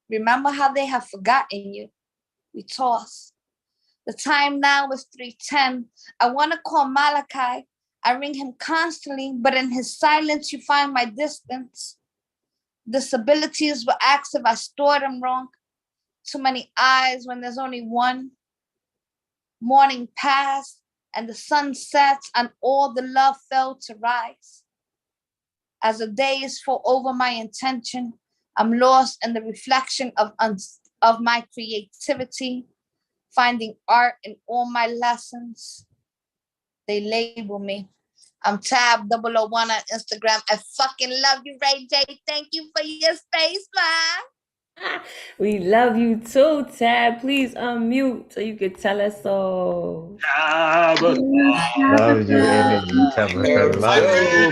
Remember how they have forgotten you. We toss. The time now is 3:10. I want to call Malachi. I ring him constantly, but in his silence, you find my distance. Disabilities will ask if I stored them wrong. Too many eyes when there's only one. Morning passed and the sun sets and all the love fell to rise. As the days fall over my intention, I'm lost in the reflection of my creativity, finding art in all my lessons. They label me. I'm Tab 001 on Instagram. I fucking love you, Ray J. Thank you for your space, man. We love you too, Tab. Please unmute so you can tell us so. Love your energy, Tabitha. Love So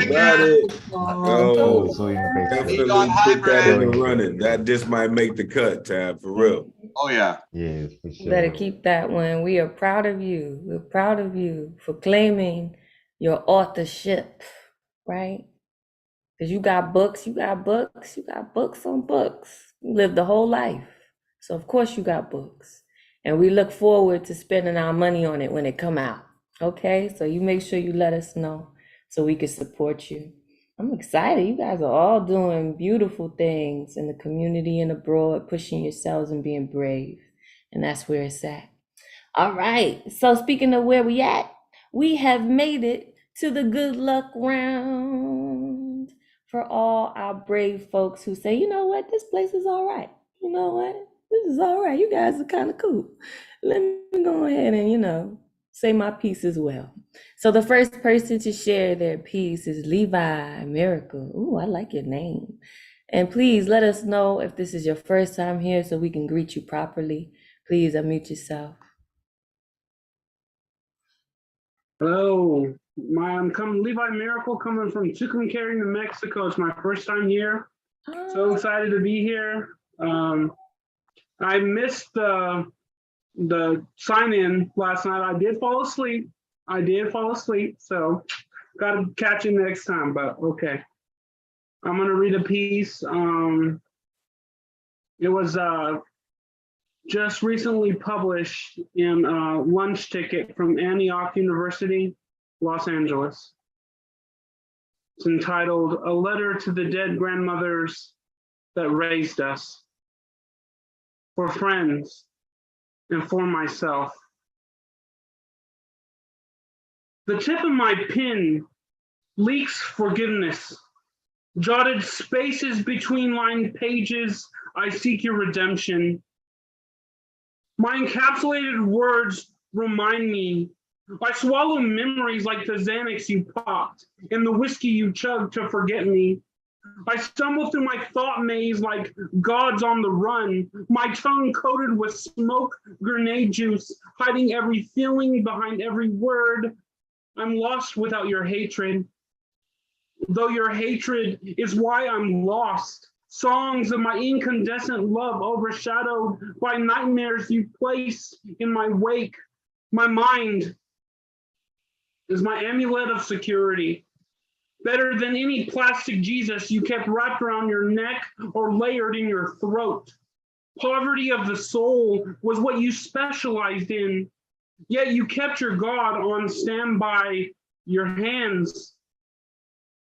about it. Oh, Yo, so you can definitely put that in the running. That just might make the cut, Tab, for real. Oh yeah. Yes, for You better keep that one. We are proud of you. We're proud of you for claiming your authorship, right? Because you got books, you got books, you got books on books. You lived the whole life. So of course you got books. And we look forward to spending our money on it when it come out. Okay, so you make sure you let us know so we can support you. I'm excited. You guys are all doing beautiful things in the community and abroad, pushing yourselves and being brave. And that's where it's at. All right, so speaking of where we at, we have made it to the good luck round for all our brave folks who say, you know what, this place is all right. You know what, this is all right. You guys are kind of cool. Let me go ahead and, say my piece as well. So the first person to share their piece is Levi Miracle. Ooh, I like your name. And please let us know if this is your first time here so we can greet you properly. Please unmute yourself. Hello, I'm Levi Miracle, coming from Tucumcari, New Mexico. It's my first time here. So excited to be here. I missed the sign-in last night. I did fall asleep. So got to catch it next time, but okay. I'm going to read a piece. It was just recently published in Lunch Ticket from Antioch University, Los Angeles. It's entitled A Letter to the Dead Grandmothers That Raised Us. For friends and for myself. The tip of my pen leaks forgiveness. Jotted spaces between lined pages, I seek your redemption. My encapsulated words remind me. I swallow memories like the Xanax you popped and the whiskey you chugged to forget me. I stumble through my thought maze like gods on the run, my tongue coated with smoke grenade juice, hiding every feeling behind every word. I'm lost without your hatred, though your hatred is why I'm lost. Songs of my incandescent love overshadowed by nightmares you place in my wake. My mind is my amulet of security. Better than any plastic Jesus you kept wrapped around your neck or layered in your throat. Poverty of the soul was what you specialized in, yet you kept your God on standby, your hands,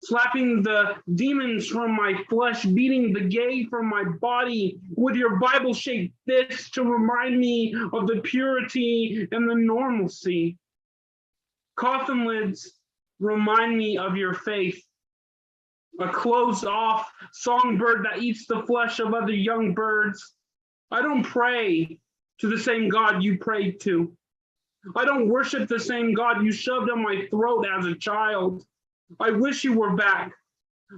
slapping the demons from my flesh, beating the gay from my body with your Bible-shaped fist to remind me of the purity and the normalcy. Coffin lids remind me of your faith. A closed-off songbird that eats the flesh of other young birds. I don't pray to the same God you prayed to. I don't worship the same God you shoved down my throat as a child. I wish you were back,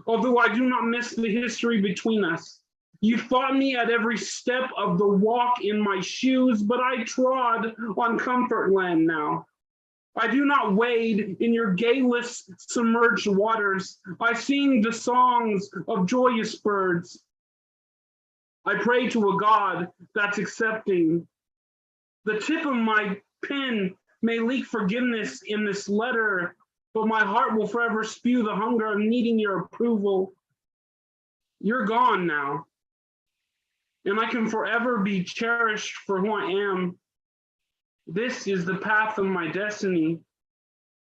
although I do not miss the history between us. You fought me at every step of the walk in my shoes, but I trod on comfort land now. I do not wade in your gayless submerged waters. I sing the songs of joyous birds. I pray to a God that's accepting. The tip of my pen may leak forgiveness in this letter, but my heart will forever spew the hunger of needing your approval. You're gone now, and I can forever be cherished for who I am. This is the path of my destiny.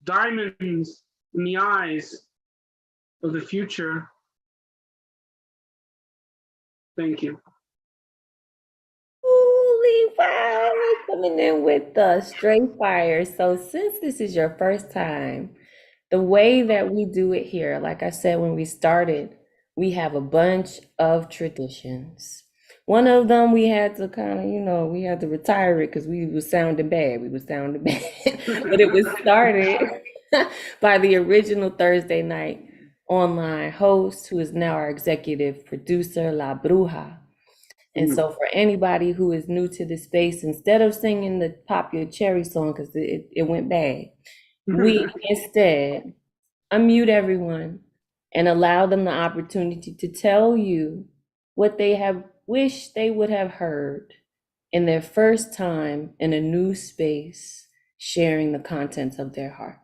Diamonds in the eyes of the future. Thank you. Ooh, Levi, coming in with the straight fire. So since this is your first time, the way that we do it here, like I said when we started, we have a bunch of traditions. One of them we had to kind of, we had to retire it because we was sounding bad. We was sounding bad. But it was started by the original Thursday night online host, who is now our executive producer, La Bruja. And so for anybody who is new to the space, instead of singing the Pop Your Cherry song, because it went bad, we instead unmute everyone and allow them the opportunity to tell you what they have wished they would have heard in their first time in a new space, sharing the contents of their heart.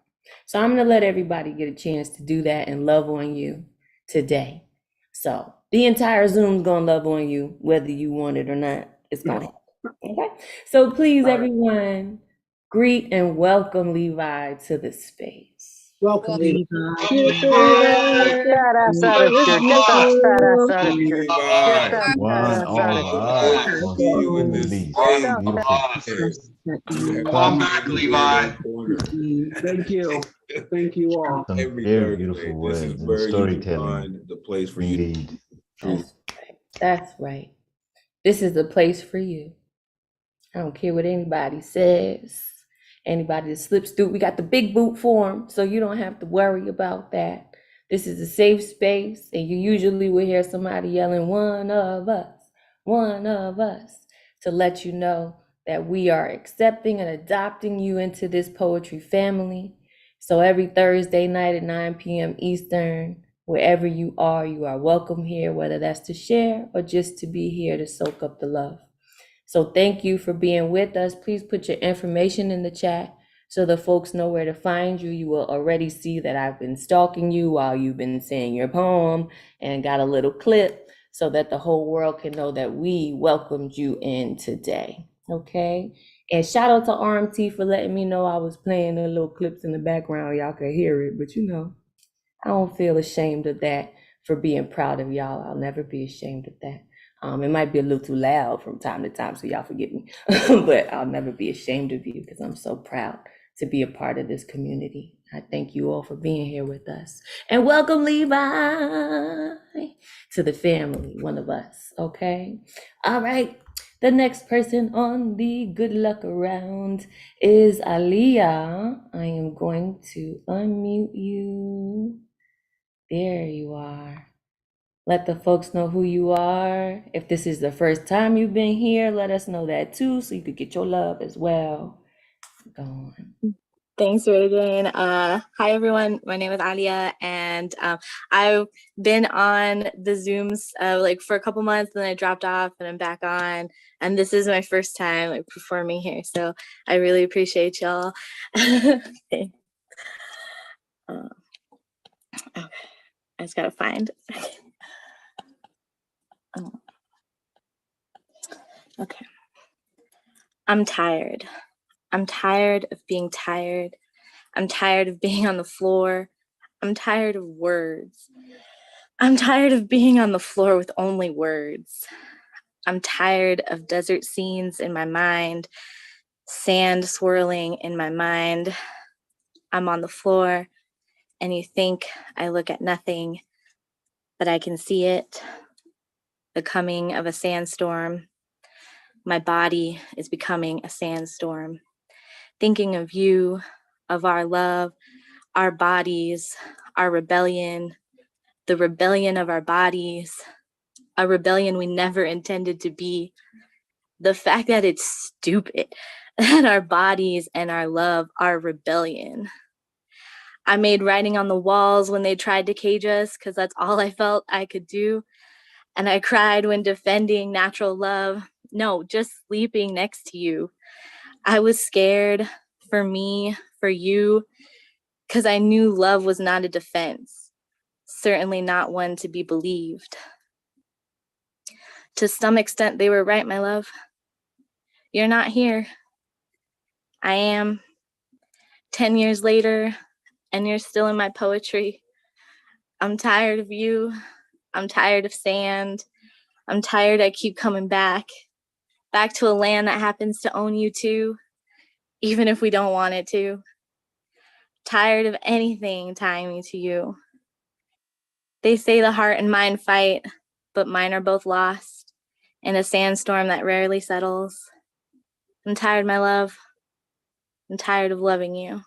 So I'm going to let everybody get a chance to do that and love on you today. So the entire Zoom's going to love on you, whether you want it or not. It's going to happen. Okay? So please, everyone, greet and welcome Levi to the space. Welcome, Levi. One all Welcome back, Levi. Thank you. Thank you all. Some very beautiful words and storytelling. The place for you. Indeed. That's right. This is the place for you. I don't care what anybody says. Anybody that slips through, we got the big boot form, so you don't have to worry about that. This is a safe space, and you usually will hear somebody yelling, one of us, to let you know that we are accepting and adopting you into this poetry family. So every Thursday night at 9 p.m. Eastern, wherever you are welcome here, whether that's to share or just to be here to soak up the love. So thank you for being with us. Please put your information in the chat so the folks know where to find you. You will already see that I've been stalking you while you've been saying your poem and got a little clip so that the whole world can know that we welcomed you in today. Okay? And shout out to RMT for letting me know I was playing the little clips in the background. Y'all could hear it, but I don't feel ashamed of that for being proud of y'all. I'll never be ashamed of that. It might be a little too loud from time to time, so y'all forgive me, but I'll never be ashamed of you because I'm so proud to be a part of this community. I thank you all for being here with us. And welcome, Levi, to the family, one of us, okay? All right, the next person on the good luck around is Aliyah. I am going to unmute you. There you are. Let the folks know who you are. If this is the first time you've been here, let us know that too, so you could get your love as well. Go on. Thanks, Reagan. Hi, everyone. My name is Alia, and I've been on the Zooms like for a couple months, then I dropped off, and I'm back on. And this is my first time like performing here, so I really appreciate y'all. Okay. Okay. I just gotta find. Okay. I'm tired. I'm tired of being tired. I'm tired of being on the floor. I'm tired of words. I'm tired of being on the floor with only words. I'm tired of desert scenes in my mind, sand swirling in my mind. I'm on the floor, and you think I look at nothing, but I can see it. The coming of a sandstorm. My body is becoming a sandstorm. Thinking of you, of our love, our bodies, our rebellion, the rebellion of our bodies, a rebellion we never intended to be. The fact that it's stupid, that our bodies and our love are rebellion. I made writing on the walls when they tried to cage us, because that's all I felt I could do. And I cried when defending natural love. No, just sleeping next to you. I was scared for me, for you, because I knew love was not a defense, certainly not one to be believed. To some extent, they were right, my love. You're not here. I am. 10 years later, and you're still in my poetry. I'm tired of you. I'm tired of sand. I'm tired I keep coming back to a land that happens to own you too, even if we don't want it to. Tired of anything tying me to you. They say the heart and mind fight, but mine are both lost in a sandstorm that rarely settles. I'm tired, my love. I'm tired of loving you.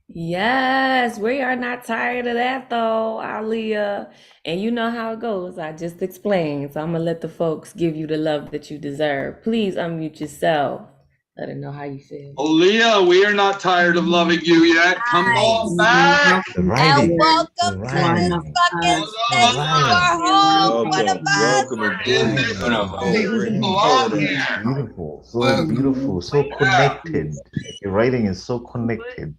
Yes, we are not tired of that though, Aliyah. And you know how it goes. I just explained. So I'm gonna let the folks give you the love that you deserve. Please unmute yourself. Let her know how you feel. Leah, we are not tired of loving you yet. Come on back. And welcome to this fucking space. You are home. One of us. Welcome again. Beautiful, so beautiful, so connected. Your writing is so connected.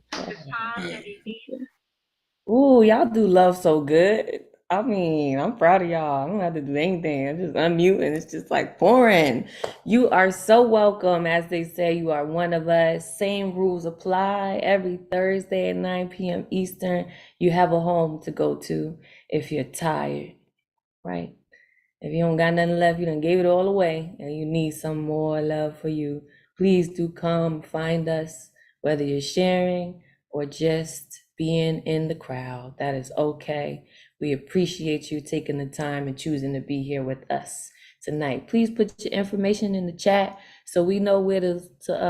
Ooh, y'all do love so good. I mean, I'm proud of y'all. I don't have to do anything. I just unmute and it's just like pouring. You are so welcome. As they say, you are one of us. Same rules apply. Every Thursday at 9 p.m. Eastern, you have a home to go to if you're tired, right? If you don't got nothing left, you done gave it all away and you need some more love for you. Please do come find us, whether you're sharing or just being in the crowd. That is okay. We appreciate you taking the time and choosing to be here with us tonight. Please put your information in the chat so we know where to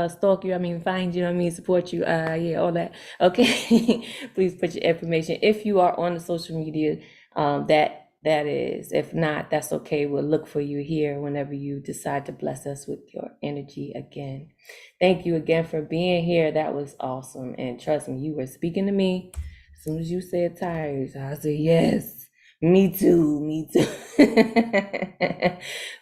stalk you. Find you. Support you. Yeah, all that. Okay. Please put your information if you are on the social media. That is. If not, that's okay. We'll look for you here whenever you decide to bless us with your energy again. Thank you again for being here. That was awesome. And trust me, you were speaking to me. As soon as you said tired, I said, yes, me too.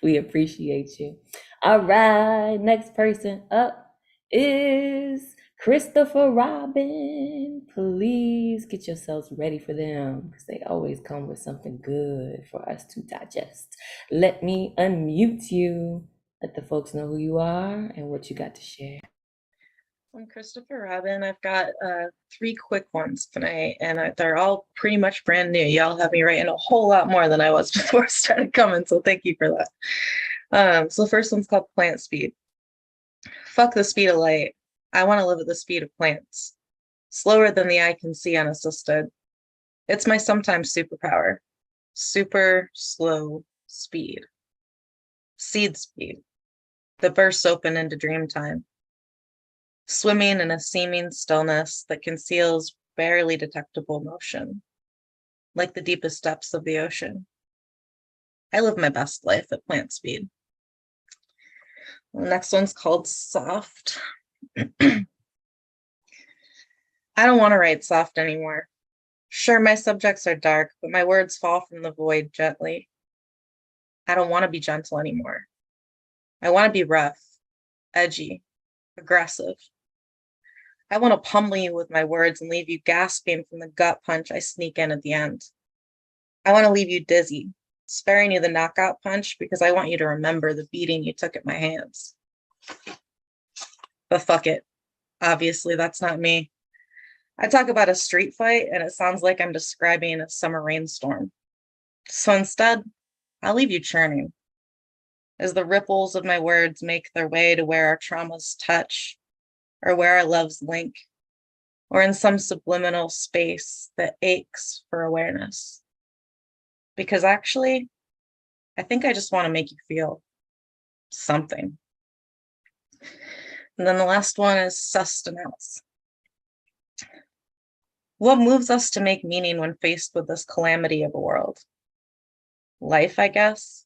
We appreciate you. All right, next person up is Christopher Robin. Please get yourselves ready for them because they always come with something good for us to digest. Let me unmute you. Let the folks know who you are and what you got to share. I'm Christopher Robin. I've got 3 quick ones tonight, and they're all pretty much brand new. Y'all have me writing a whole lot more than I was before I started coming, so thank you for that. So the first one's called Plant Speed. Fuck the speed of light. I want to live at the speed of plants. Slower than the eye can see unassisted. It's my sometimes superpower. Super slow speed. Seed speed. That bursts open into dream time. Swimming in a seeming stillness that conceals barely detectable motion, like the deepest depths of the ocean. I live my best life at plant speed. The next one's called Soft. I don't want to write soft anymore. Sure, my subjects are dark, but my words fall from the void gently. I don't want to be gentle anymore. I want to be rough, edgy, aggressive. I want to pummel you with my words and leave you gasping from the gut punch I sneak in at the end. I want to leave you dizzy, sparing you the knockout punch because I want you to remember the beating you took at my hands. But fuck it. Obviously, that's not me. I talk about a street fight and it sounds like I'm describing a summer rainstorm. So instead, I'll leave you churning as the ripples of my words make their way to where our traumas touch, or where our loves link, or in some subliminal space that aches for awareness. Because actually, I think I just want to make you feel something. And then the last one is sustenance. What moves us to make meaning when faced with this calamity of a world? Life, I guess.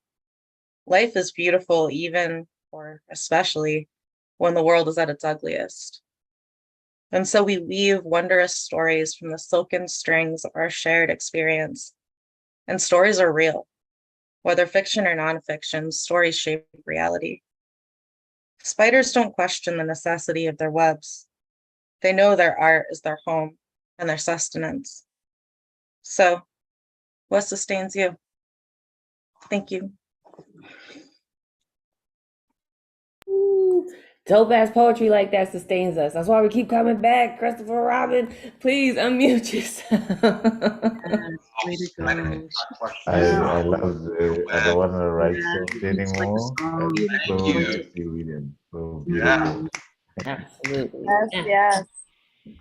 Life is beautiful even, or especially, when the world is at its ugliest. And so we weave wondrous stories from the silken strings of our shared experience. And stories are real. Whether fiction or nonfiction, stories shape reality. Spiders don't question the necessity of their webs. They know their art is their home and their sustenance. So, what sustains you? Thank you. Ooh, dope ass poetry like that sustains us. That's why we keep coming back. Christopher Robin, please unmute yourself. Way to go. I love the I don't want to write soft anymore. It's so Thank you. nicely written. So Yeah. beautiful. Absolutely. Yes, yes.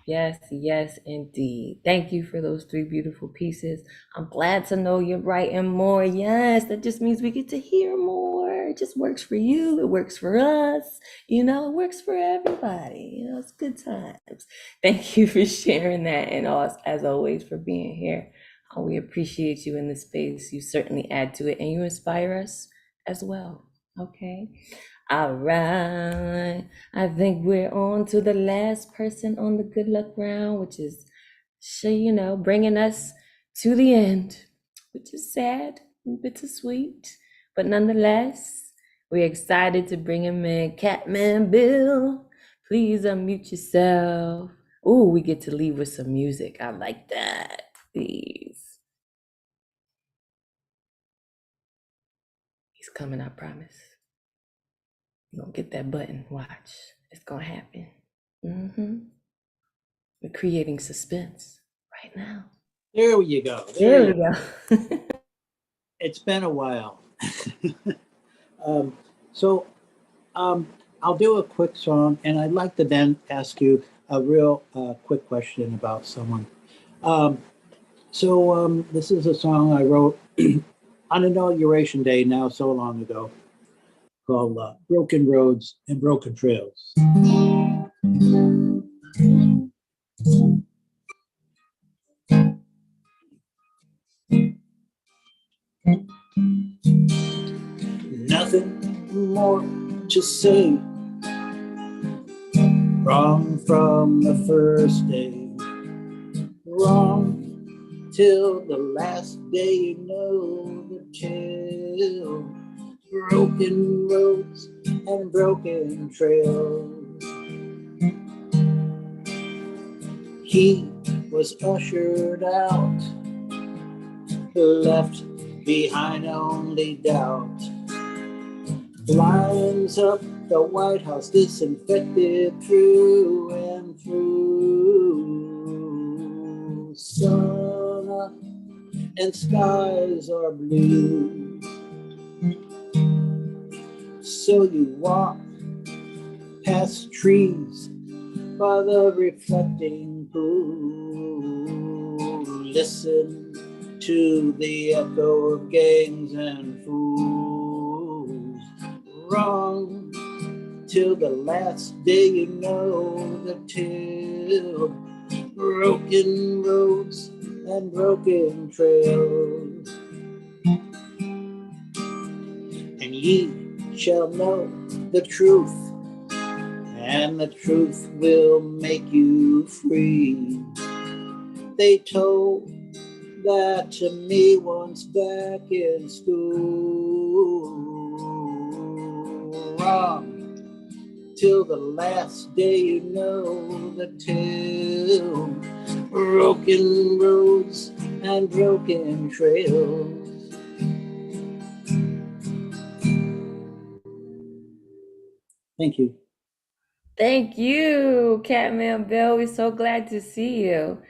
Yes, yes, indeed. Thank you for those three beautiful pieces. I'm glad to know you're writing more. Yes, that just means we get to hear more. It just works for you. It works for us. You know, it works for everybody. You know, it's good times. Thank you for sharing that, and as always for being here. We appreciate you in this space. You certainly add to it, and you inspire us as well. Okay. All right. I think we're on to the last person on the good luck round, which is, bringing us to the end, which is sad and bittersweet. But nonetheless, we're excited to bring him in. Catman Bill, please unmute yourself. Oh, we get to leave with some music. I like that. Please. He's coming, I promise. You're gonna get that button. Watch. It's gonna happen. We're creating suspense right now. There you go. There we go. It's been a while. I'll do a quick song, and I'd like to then ask you a real quick question about someone. This is a song I wrote on Inauguration Day, now so long ago, called Broken Roads and Broken Trails. Nothing more to say. Wrong from the first day. Wrong till the last day, you know the tale. Broken roads and broken trails. He was ushered out, left behind only doubt. Lines up the White House, disinfected through and through. Sun up and skies are blue. So you walk past trees by the reflecting pool. Listen to the echo of gangs and fools. Wrong till the last day, you know the tale. broken roads and broken trails. And ye shall know the truth, and the truth will make you free. They told that to me once back in school. Wrong till the last day you know the tune. Broken roads and broken trails. Thank you. Thank you, Catman Bill. We're so glad to see you.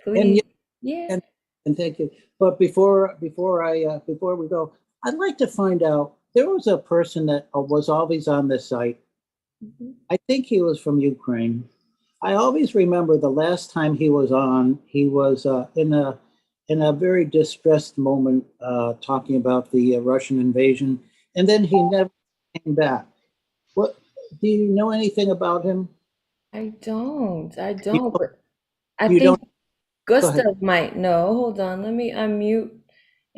Please, yeah. And thank you. But before we go, I'd like to find out. There was a person that was always on the site. I think he was from Ukraine. I always remember the last time he was on. He was in a very distressed moment, talking about the Russian invasion, and then he never came back. What do you know anything about him? I don't. But I You think don't? Go ahead. Gustav might know. Hold on, let me unmute.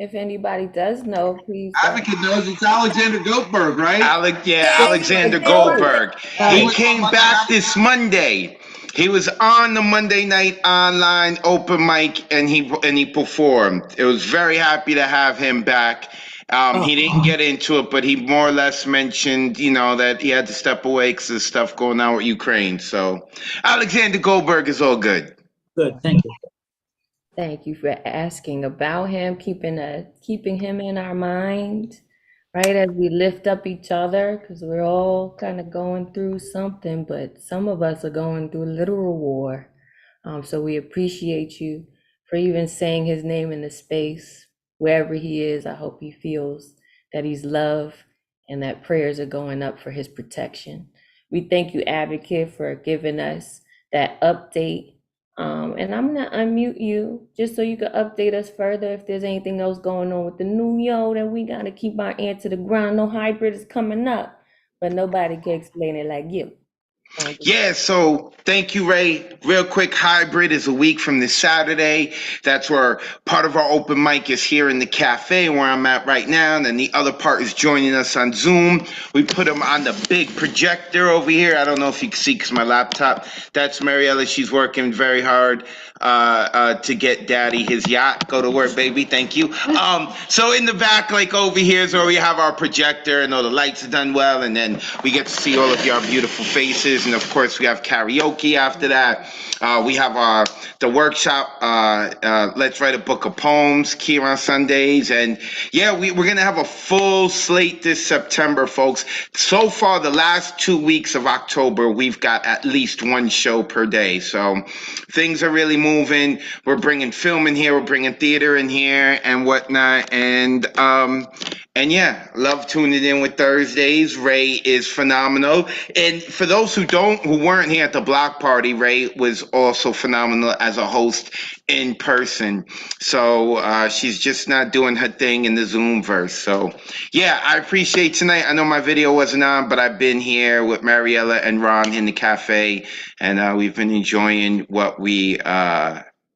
If anybody does know, please. Advocate knows it's Alexander Goldberg, right? Alexander Goldberg. He came back this Monday. He was on the Monday night online open mic and he performed. It was very happy to have him back. He didn't get into it, but he more or less mentioned, that he had to step away because of stuff going on with Ukraine. So Alexander Goldberg is all good. Good, thank you. Thank you for asking about him, keeping him in our mind, right, as we lift up each other, because we're all kind of going through something, but some of us are going through literal war. So we appreciate you for even saying his name in the space, wherever he is. I hope he feels that he's loved and that prayers are going up for his protection. We thank you, Advocate, for giving us that update. And I'm gonna unmute you just so you can update us further if there's anything else going on with the new yo that we gotta keep our ear to the ground. No hybrid is coming up, but nobody can explain it like you. Yeah, so thank you, Ray. Real quick, hybrid is a week from this Saturday. That's where part of our open mic is here in the cafe where I'm at right now. And then the other part is joining us on Zoom. We put them on the big projector over here. I don't know if you can see because my laptop. That's Mariella. She's working very hard to get daddy his yacht. Go to work, baby. Thank you. So in the back, like over here is where we have our projector and all the lights are done well. And then we get to see all of your beautiful faces. And of course, we have karaoke after that. We have the workshop, Let's Write a Book of Poems, here on Sundays. And yeah, we're going to have a full slate this September, folks. So far, the last 2 weeks of October, we've got at least one show per day. So things are really moving. We're bringing film in here. We're bringing theater in here and whatnot. And yeah, love tuning in with Thursdays. Ray is phenomenal. And for those who weren't here at the block party, Ray was also phenomenal as a host in person. So she's just not doing her thing in the Zoomverse. So yeah, I appreciate tonight. I know my video wasn't on, but I've been here with Mariella and Ron in the cafe, and we've been enjoying what we've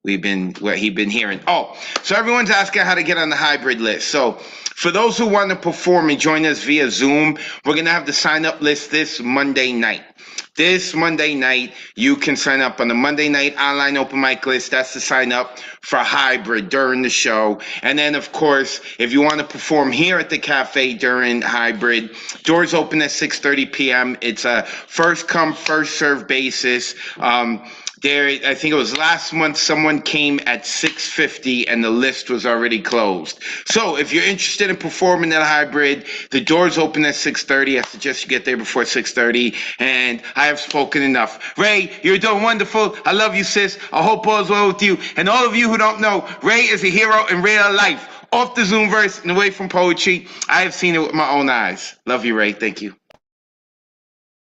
been hearing. Oh, so everyone's asking how to get on the hybrid list. So for those who want to perform and join us via Zoom, we're going to have the sign up list this Monday night. This Monday night, you can sign up on the Monday night online open mic list. That's to sign up for hybrid during the show. And then, of course, if you want to perform here at the cafe during hybrid, doors open at 6:30 p.m. It's a first come, first served basis. I think it was last month, someone came at 6:50 and the list was already closed. So if you're interested in performing at a hybrid, the doors open at 6:30. I suggest you get there before 6:30. And I have spoken enough. Ray, you're doing wonderful. I love you, sis. I hope all's well with you. And all of you who don't know, Ray is a hero in real life. Off the Zoomverse and away from poetry. I have seen it with my own eyes. Love you, Ray. Thank you.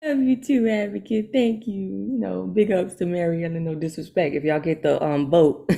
Love you too, Advocate. Thank you. Big ups to Mariella. No disrespect. If y'all get the vote,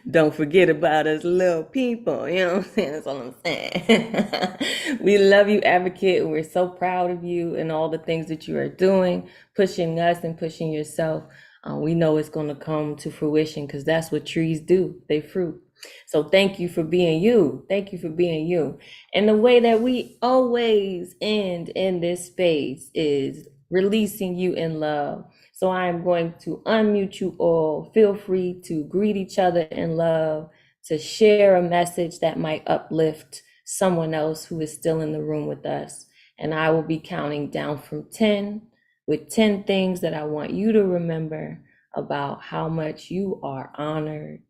don't forget about us little people. You know what I'm saying? That's all I'm saying. We love you, Advocate. We're so proud of you and all the things that you are doing, pushing us and pushing yourself. We know it's going to come to fruition because that's what trees do. They fruit. So thank you for being you. Thank you for being you. And the way that we always end in this space is releasing you in love. So I am going to unmute you all. Feel free to greet each other in love, to share a message that might uplift someone else who is still in the room with us. And I will be counting down from 10 with 10 things that I want you to remember about how much you are honored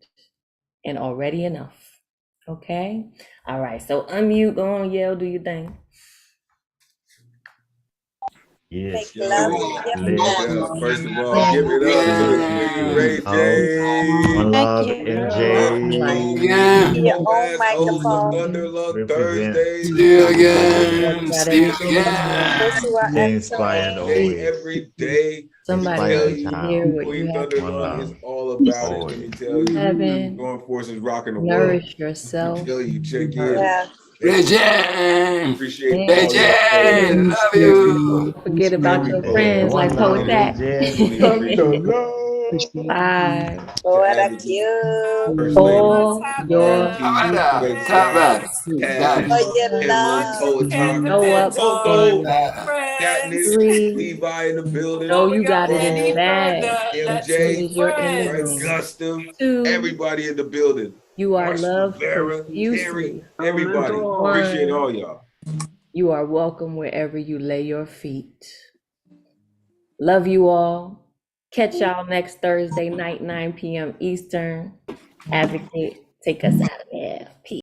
and already enough. Okay? All right. So unmute, go on, yell, do your thing. Yes. First of all, give it up to the Queen Ray J. One love, MJ. Last host of Underlove Thursdays. Stay inspired always. Every day. Somebody Inspire can the hear child. what Queen you have to Thunderlove One is love. all about it. Let me tell you. Heaven, Going Force is rocking the world. nourish yourself. Let me tell you, check in. Yeah. Regine! Appreciate all Regine, you. love you. Don't forget about your Hey, friends one like love, Poet Regine. Bye. What a cute. First Lady, All your show up in Katniss, 3. Levi in the building. Know you got it in the bag. As soon MJ, as you're in the Frank room. Gustav, 2, everybody in the building. you are Marcia loved Rivera, Terry, profusely. everybody. Appreciate 1, all y'all. you are welcome wherever you lay your feet. Love you all. Catch y'all next Thursday night, 9 p.m. Eastern. Advocate, take us out of there. Peace.